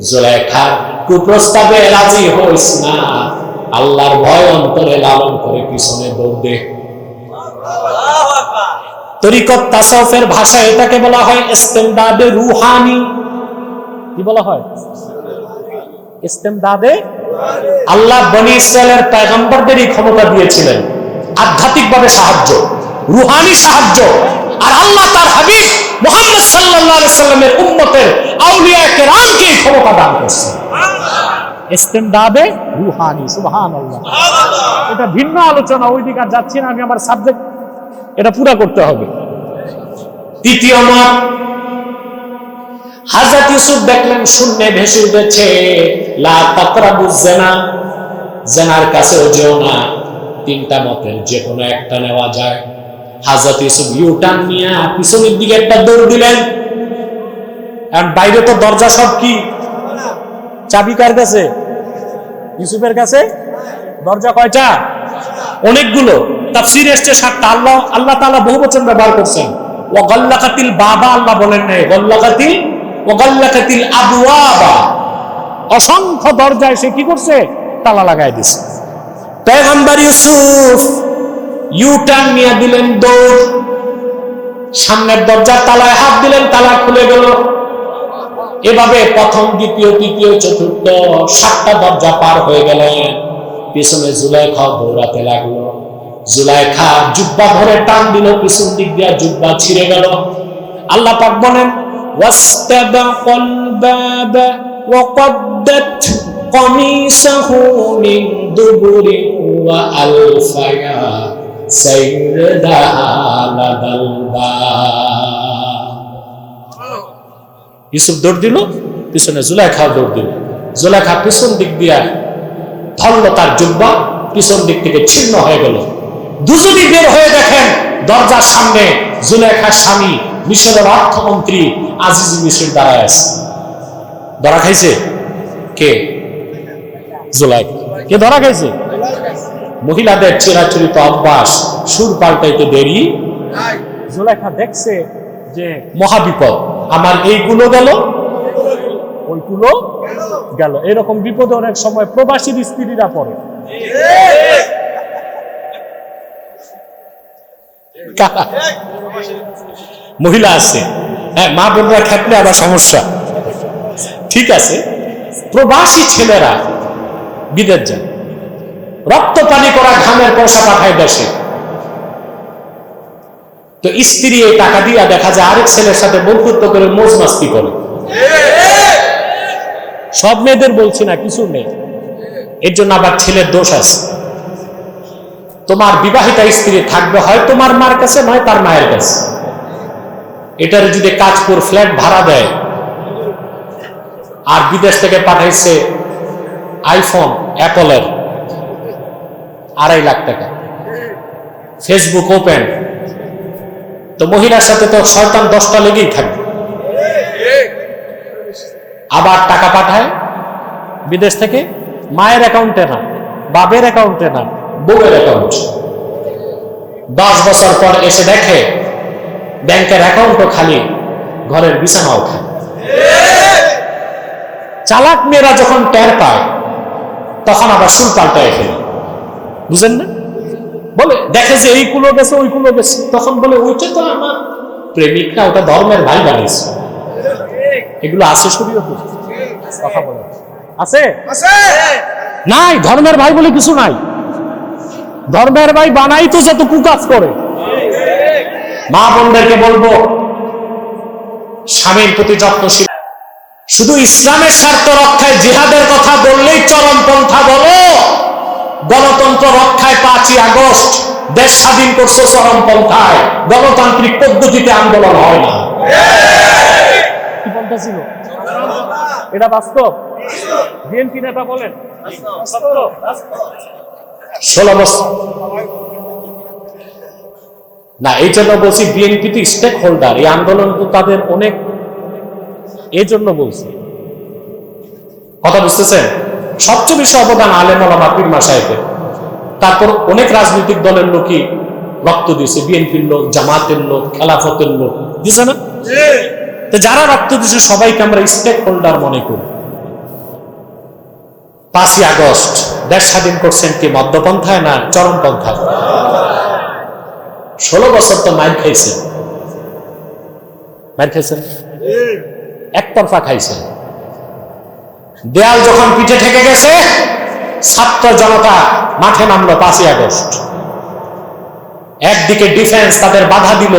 জুলাইখার কুপ্রস্তাবে রাজি হইস না, আল্লাহর ভয় অন্তরে লালন করে পিছনে দৌড় দে। তরিকত তাসাউফের ভাষায় এটাকে বলা হয় ইস্তেমদাদে রুহানি। কি বলা হয়? ইস্তেমদাদে। আল্লাহ বনি ইসরায়েলের পয়গম্বরদেরই ক্ষমতা দিয়েছিলেন আধ্যাত্মিকভাবে সাহায্য, রুহানি সাহায্য। আর আল্লাহ তার হাবিব মুহাম্মদ সাল্লাল্লাহু আলাইহি সাল্লামের উম্মতের আউলিয়া কেরামকে ক্ষমতা দান করেছেন ইস্তেমদাদে রুহানি। সুবহানাল্লাহ। এটা ভিন্ন আলোচনা, ওই দিকে আর যাচ্ছি না, আমি আমার সাবজেক্ট এটা পুরা করতে হবে। তৃতীয় মত, হযরত ইউসুফ দেখলেন শূন্যে ভেসে উঠেছে, লা তাকরাবুজ জিনা, জিনার কাছেও যেও না। তিনটা মতের যে কোনো একটা নেওয়া যায়। হযরত ইউসুফ ইউটার্ন নিয়ে পিছনের দিকে একটা দৌড় দিলেন। আর বাইরে তো দরজা সব কি চাবি কার কাছে? ইউসুফের কাছে। দরজা কয়টা? অনেকগুলো। তাফসীরে এসেছে 7টা। আল্লাহ তাআলা বহুবচন ব্যবহার করছেন। ওয়া গাল্লাকাতিল বাবা, আল্লাহ বলেন নাই ওয়া গাল্লাকাতিল আবওয়াবা। অসংখ্য দরজায় সে কি করছে? তালা লাগাই দিছে। পয়গম্বর ইউসুফ ইউটার্ন নিয়ে দিলেন দৌড়। সামনের দরজার তালায় হাত দিলেন, তালা খুলে গেল। এভাবে প্রথম, দ্বিতীয়, তৃতীয়, চতুর্থ 7টা দরজা পার হয়ে গেলেন। পিছনে জুলাইখা দৌড়াতে লাগলো। জুলাইখা জুব্বা ধরে টান দিল, পিছন দিক দিয়ে জুব্বা ছিঁড়ে গেল। আল্লাহ পাক বলেন ওয়াস্তাবাকাল বাবা ওয়া কদ্দাত কামিসাহু মিন দুবুরি ওয়া আলফায়া সাইয়্যিদাহা লাদাল বাব। ইউসুফ দৌড় দিল, পিছনে জুলাইখা দৌড় দিল। জুলাইখা পিছন দিক দিয়ে ধরল তার জুব্বা, পিছন দিক থেকে ছিন্ন হয়ে গেল। দুজনই বের হয়ে দেখেন দরজার সামনে জুলাইখার স্বামী মিশরের অর্থমন্ত্রী আজিজ মিশর দাঁড়ায় আছে। ধরা খাইছে কে? জুলাইখা। কে ধরা খাইছে? মহিলাদের চিরাচরিত অভ্যাস, সুর পাল্টাইতে দেরি। জুলাইখা দেখছে যে মহাবিপদ, আমার এইগুলো গেল, ওইগুলো গেল। এরকম বিপদে অনেক সময় প্রবাসীর স্ত্রীরা পড়ে। মহিলা আছে, হ্যাঁ, মা বোনরা খেপলে আবার সমস্যা। ঠিক আছে, প্রবাসী ছেলেরা বিদেশ যায়, রক্ত পানি করা ঘামের পয়সা পাঠায় দেশে। তো স্ত্রী এই টাকা দিয়া দেখা যায় আরেক ছেলের সাথে বন্ধুত্ব করে মোজ মাস্তি করে। সব মেয়েদের বলছি না, কিছু মেয়ে। এর জন্য আবার ছেলের দোষ আছে। তোমার বিবাহিতা স্ত্রী থাকবে হয় তোমার মার কাছে, নয় তার মায়ের কাছে। এটার যদি কাজপুর ফ্ল্যাট ভাড়া দেয়, আর বিদেশ থেকে পাঠাইছে আইফোন অ্যাপলের 2.5 লাখ টাকা, ফেসবুক ওপেন, তো মহিলার সাথে তো শয়তান 10টা লেগেই থাকবে। আবার টাকা পাঠায় বিদেশ থেকে, মায়ের অ্যাকাউন্টে না, বাবের অ্যাকাউন্টে না, বউয়ের অ্যাকাউন্ট। 10 বছর পর এসে দেখে ব্যাংকের অ্যাকাউন্টও খালি, ঘরের বিছানাও খালি। চালাক মেয়েরা যখন টের পায় তখন আবার সুর পাল্টায় ফেলে, বুঝেন না? বলে দেখে যে এইগুলো গেছে, ওইগুলো গেছে, তখন বলে ওইটা তো আমার প্রেমিক না, ওটা ধর্মের ভাই বানিয়েছে। এগুলো আছে শরীয়তে? কথা বলে আছে? নাই, ধর্মের ভাই বলে কিছু নাই। ধর্মের ভাই বানাই তো যত কুকাজ করে। মা বোনদেরকে বলবো স্বামীর প্রতি যত্নশীল। শুধু ইসলামের স্বার্থ রক্ষায় জিহাদের কথা বললেই চরমপন্থা বলো। গণতন্ত্র রক্ষায় 5ই আগস্ট দেশ স্বাধীন করছে চরমপন্থায়, গণতান্ত্রিক পদ্ধতিতে আন্দোলন হয় না। কি পন্থা ছিল এটা? বাস্তব। বিএনপি নেতা বলেন 16 বছর না। এই জন্য বলছি বিএনপি তো স্টেক হোল্ডার, এই আন্দোলন তো তাদের অনেক, এই জন্য বলছি। কথা বুঝতেছেন? সবচেয়ে বেশি অবদান আলেম ওলামা পীর মাশায়েখের। তারপর অনেক রাজনৈতিক দলের লোকই রক্ত দিয়েছে, বিএনপির লোক, জামাতের লোক, খেলাফতের লোক দিছে না? তো যারা রক্ত দিয়েছে সবাইকে আমরা স্টেক হোল্ডার মনে করি। 5ই আগস্ট দেশ স্বাধীন করছেন কি মধ্যপন্থায় না চরমপন্থায়? 16 বছর তো মাইর খাইছেন। মার খাইছেন, একতরফা খাইছেন। দেয়াল যখন পিঠে ঠেকে গেছে, ছাত্র জনতা মাঠে নামলো 5ই আগস্ট। একদিকে ডিফেন্স তাদের বাধা দিল,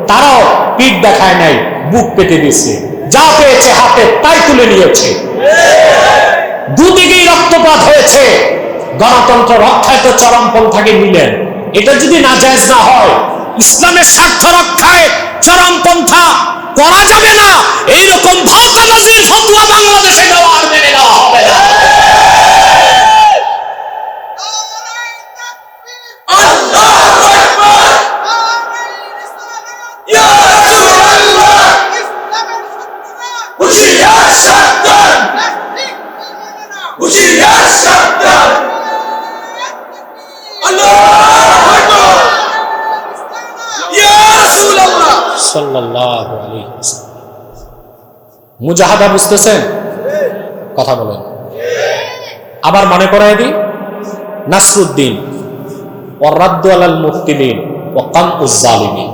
তারাও পিঠ দেখায় নাই, বুক পেতে দিচ্ছে, যা পেয়েছে হাতে তাই তুলে নিয়েছে। দুদিকেই রক্তপাত হয়েছে। গণতন্ত্র রক্ষায় তো চরমপন্থাকে নিলেন। এটা যদি নাজায়েজ না হয়, ইসলামের স্বার্থ রক্ষায় চরমপন্থা করা যাবে না, এইরকম ভাওতাবাজির ফতোয়া বাংলাদেশে দেওয়া আর মেনে নেওয়া হবে না। মুজাহাদা বুঝতেছেন? কথা বলেন। আবার মনে করাই দিই, নাসরুদ্দিন ওয়ারাদ্দু আলাল মুফতিদিন ওয়া কামউজ জালিমিন।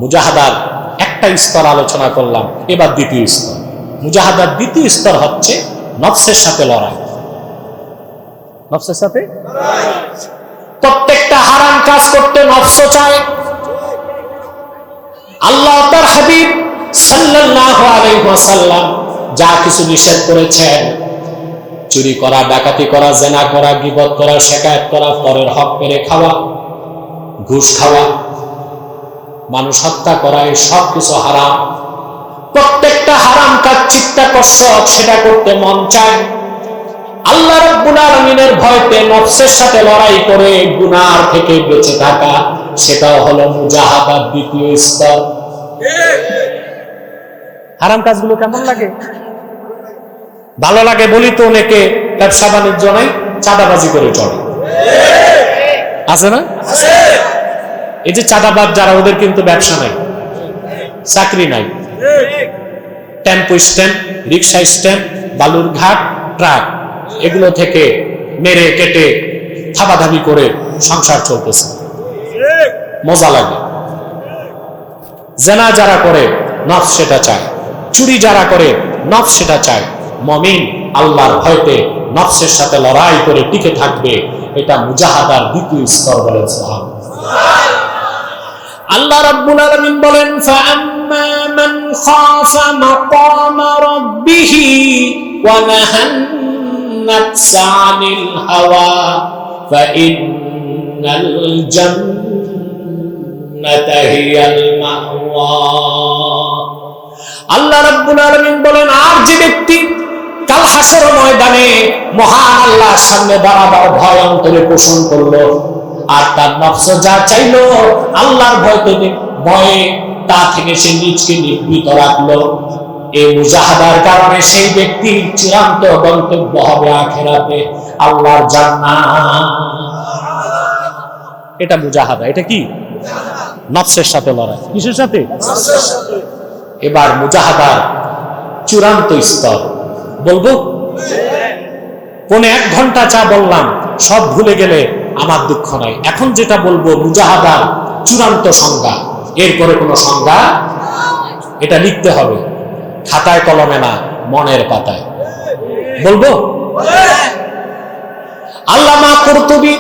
মুজাহাদার একটা স্তর আলোচনা করলাম, এবার দ্বিতীয় স্তর। মুজাহাদার দ্বিতীয় স্তর হচ্ছে নফসের সাথে লড়াই। নফসের সাথে প্রত্যেকটা হারাম কাজ করতে নফস চায়। আল্লাহ তার হাবিব সাল্লাল্লাহু আলাইহি ওয়াসাল্লাম যা কিছু নিষেধ করেছেন, চুরি করা, ডাকাতি করা, জেনা করা, গীবত করা, শিকায়াত করা, পরের হক মেরে খাওয়া, ঘুষ খাওয়া, মানুষ হত্যা করা, এই সব কিছু হারাম। প্রত্যেকটা হারাম কাজ চিত্তাকর্ষক, সেটা করতে মন চায়। আল্লাহ রাব্বুল আলামিনের ভয়তে নফসের সাথে লড়াই করে গুনাহ থেকে বেঁচে থাকা, সেটাও হলো মুজাহাদার দ্বিতীয় স্তর। হারাম কাজগুলো কেমন লাগে? ভালো লাগে বলি তো অনেকে ব্যবসা বাণিজ্য নাই, চাঁদাবাজি করে চলে, আছে না? এই যে চাঁদাবাজ যারা, ওদের কিন্তু ব্যবসা নাই, চাকরি নাই, টেম্পো স্ট্যান্ড, রিক্সা স্ট্যান্ড, বালুর ঘাট, ট্রাক, এগুলো থেকে মেরে কেটে থাবাধাবি করে সংসার চলতেছে, মজা লাগে। জেনা যারা করে নফস সেটা চায়, চুরি যারা করে নফস সেটা চায়। মুমিন আল্লাহর ভয়তে নফসের সাথে লড়াই করে টিকে থাকবে, এটা মুজাহাদার দ্বিতীয় স্তর বলেন সুবহানাল্লাহ। আল্লাহ রাব্বুল আলামিন বলেন, ফাআম্মা মান খাফা মাকামা রাব্বিহি ওয়া নাহান নাফসা আনিল হাওয়া ফাইন্নাল জান্নাতা হিয়াল মাওয়া। আল্লাহ রাব্বুল আলামিন বলেন, আর যে ব্যক্তি কাল হাসর ময়দানে মহান আল্লাহর সামনে দাঁড়াবার ভয় অন্তরে পোষণ করলো, আর তার নফস যা চাইলো আল্লাহর ভয়ে তা থেকে সে নিজকে নিবৃত রাখলো, এই মুজাহাদার কারণে সেই ব্যক্তির চূড়ান্ত গন্তব্য হবে আখিরাতে আল্লাহর জান্নাত। এটা মুজাহাদা। এটা কি? নফসের সাথে লড়াই। কিসের সাথে? নফসের সাথে। এবার মুজাহাদার চূড়ান্ত স্তর বলবো। পৌনে 1 ঘন্টা চা বললাম, সব ভুলে গেলে আমার দুঃখ নাই। এখন যেটা বলবো মুজাহাদার চূড়ান্ত সংজ্ঞা, এরপরে কোনো সংজ্ঞা, এটা লিখতে হবে খাতায় কলমে না, মনের পাতায়। বলবো? আল্লামা কুরতুবী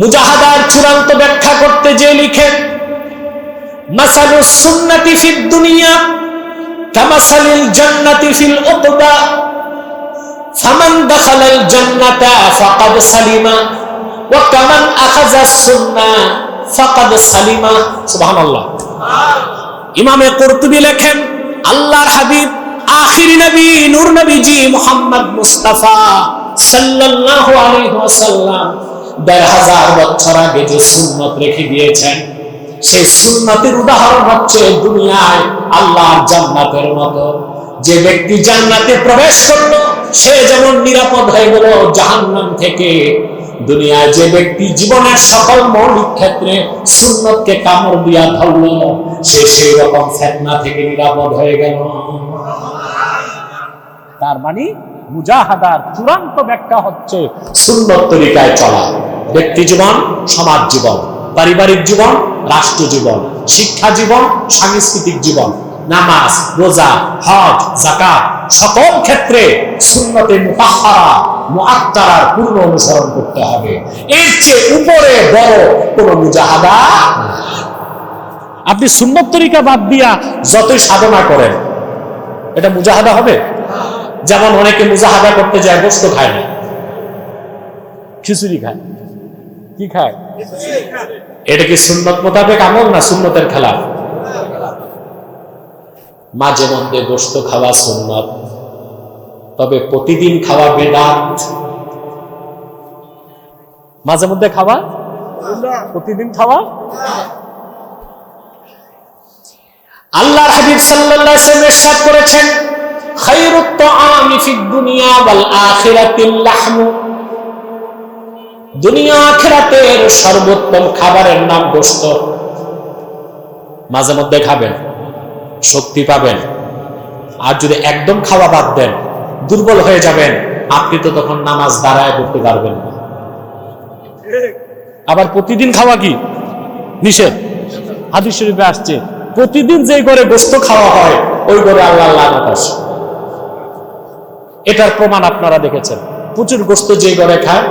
মুজাহাদার চূড়ান্ত ব্যাখ্যা করতে যে লিখেন, মাসালুস সুন্নাতি ফিদ দুনিয়া কামাসালিল জান্নাতি ফিল উকবা ফামান দাখালাল জান্নাতা ফাকাদ সালিমা ওয়া কামান আখাযাস সুন্নাহ ফাকাদ সালিমা। সুবহানাল্লাহ। ইমামে কুরতুবী লেখেন, আল্লাহর হাবিব আখিরি নবী নূর নবীজি মুহাম্মদ মুস্তাফা সাল্লাল্লাহু আলাইহি ওয়াসাল্লাম ১৫০০ বছর আগে যে সুন্নাত রেখে দিয়েছেন, সেই সুন্নাতের উদাহরণ হচ্ছে দুনিয়ায় আল্লাহর জান্নাতের মতো। যে ব্যক্তি জান্নাতে প্রবেশ করলো সে যেমন নিরাপদ হয়ে গেল জাহান্নাম থেকে, দুনিয়ায় যে ব্যক্তি জীবনের সকল মৌলিক ক্ষেত্রে সুন্নতকে কামড় দিয়া ধরলো সে সেই রকম ফিতনা থেকে নিরাপদ হয়ে গেল। তার মানে মুজাহাদার চূড়ান্ত ব্যাখ্যা হচ্ছে সুন্নত তরিকায় চলা। ব্যক্তি জীবন, সমাজ জীবন, পারিবারিক জীবন, রাষ্ট্র জীবন, শিক্ষা জীবন, সাংস্কৃতিক জীবন, নামাজ, রোজা, হজ, যাকাত সকল ক্ষেত্রে সুন্নতে মুতাহহারা মুআত্তারার পূর্ণ অনুসরণ করতে হবে। এর চেয়ে উপরে বড় কোনো মুজাহাদা। আপনি সুন্নত তরিকা বাদ দিয়া যতই সাধনা করেন, এটা মুজাহাদা হবে? যেমন অনেকে মুজাহাদা করতে যায় গোশত খায় না, খিচুড়ি খায়। কি খায়? এটা কি সুন্নত মোতাবেক আমল না সুন্নতের খেলাফ? মাঝে মধ্যে গোশত খাওয়া সুন্নত, তবে প্রতিদিন খাওয়া বিদআত। মাঝে মধ্যে খাওয়া, প্রতিদিন খাওয়া। আল্লাহর হাবিব সাল্লাল্লাহু আলাইহি ওয়াসাল্লাম ইরশাদ করেছেন, খায়রুত তাআমি ফিদ দুনিয়া ওয়াল আখিরাতিল লাহমু। দুনিয়া আখিরাতের সর্বোত্তম খাবারের নাম গোশত। মাঝে মধ্যে খাবেন, শক্তি পাবেন। আর যদি একদম খাওয়া বাদ দেন, দুর্বল হয়ে যাবেন, আপনি তো তখন নামাজ দাঁড়ায় করতে পারবেন না। আবার প্রতিদিন খাওয়া কি নিষেধ? হাদিস শরীফে আসছে, প্রতিদিন যে ঘরে গোশত খাওয়া হয় ওই ঘরে আল্লাহর লানত আসে। এটার প্রমাণ আপনারা দেখেছেন। প্রচুর গোশত যে ঘরে খায়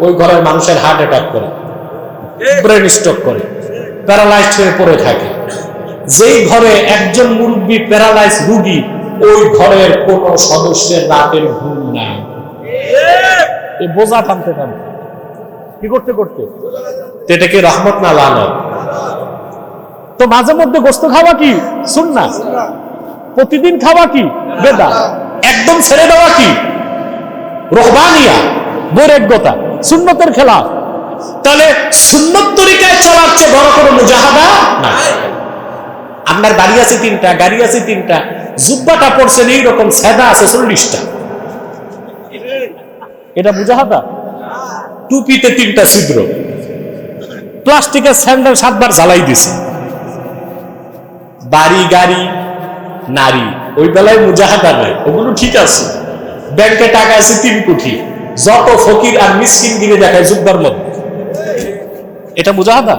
ওই ঘরের মানুষের হার্ট অ্যাটাক করে, ব্রেন স্ট্রোক করে, প্যারালাইজড হয়ে পড়ে থাকে। যেই ঘরে একজন মুরব্বী প্যারালাইজ রোগী, ওই ঘরের কোন সদস্যের রাতের ঘুম নাই। এই বোঝা টানতে টানতে কি করতে করতে, এটা কি রহমত না লানত? তো মাঝে মধ্যে গোশত খাওয়া কি সুন্নাহ, প্রতিদিন খাওয়া কি বেদাত, একদম ছেড়ে দেওয়া কি রহবানিয়া, বৈরাগ্যতা, সুন্নতের খেলাফ। তাহলে সুন্নত তরিকায় চলার চেয়ে বড় কোনো মুজাহাদা না। আপনার বাড়ি আছে 3টা, গাড়ি আছে 3টা, জুব্বাটা পড়ছেন এইরকম, সাদা আছে 40টা, এটা মুজাহাদা? টুপিতে 3টা ছিদ্র, প্লাস্টিকের স্যান্ডেল 7 বার জ্বালাই দিছে। বাড়ি, গাড়ি, নারী, ওই বেলায় মুজাহাদা নাই, ওগুলো ঠিক আছে। ব্যাংকে টাকা আছে 3 কোটি, যত ফকির আর মিসকিন গিরে দেখায় জুব্বার মধ্যে, এটা মুজাহাদা?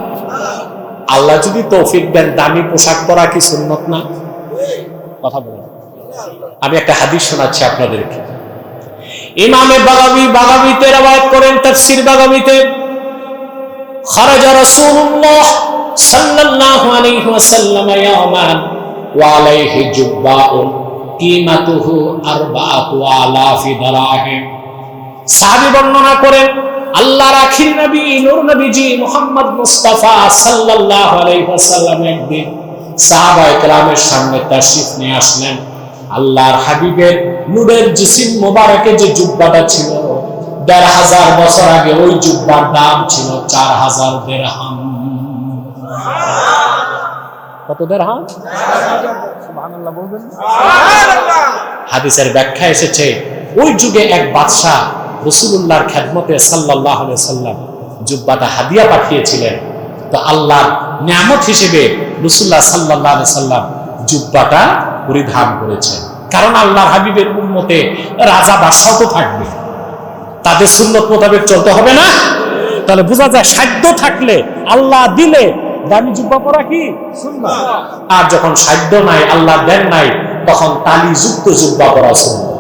আল্লাহ যদি তৌফিক দেন, দামি পোশাক পরা কি সুন্নত না? কথা বলেন। আমি একটা হাদিস শোনাচ্ছি আপনাদেরকে। ইমামে বাগাবীতে রওয়ায়াত করেন, তাফসীর বাগাবীতে, খারাজা রাসূলুল্লাহ সাল্লাল্লাহু আলাইহি ওয়াসাল্লাম ইয়াওমান ওয়া আলাইহি জুব্বাউন কিমাতুহু 4000 দিরহাম। সাহাবী বর্ণনা করেন, আল্লাহর আখির নবী নূর নবীজি মুহাম্মদ মুস্তাফা সাল্লাল্লাহু আলাইহি ওয়াসাল্লাম একদিন সাহাবায়ে কেরামের সামনে তাশরীফ নিয়ে আসলেন। আল্লাহর হাবিবের নূরের জিসিম মোবারকে যে জুব্বাটা ছিল, 1500 বছর আগে ওই জুব্বার দাম ছিল 4000 দিরহাম। কত দিরহাম? সুবহানাল্লাহ বলবেন। হাদিসের ব্যাখ্যা এসেছে, ওই যুগে এক বাদশা রাসূলুল্লাহর খেদমতে সাল্লাল্লাহু আলাইহি ওয়াসাল্লাম জুব্বাটা হাদিয়া পাঠিয়েছিলেন। তো আল্লাহর নিয়ামত হিসেবে রাসূলুল্লাহ সাল্লাল্লাহু আলাইহি ওয়াসাল্লাম জুব্বাটা পরিধান করেছেন। কারণ আল্লাহর হাবিবের উম্মতে রাজা বাদশাও তো থাকবে, তাদের সুন্নত মোতাবেক চলতে হবে না? তাহলে বোঝা যায় সাধ্য থাকলে, আল্লাহ দিলে দামি জুব্বা পরা কি সুন্নাহ। আর যখন সাধ্য নাই, আল্লাহ দেন নাই, তখন তালিযুক্ত জুব্বা পরা সুন্নাহ।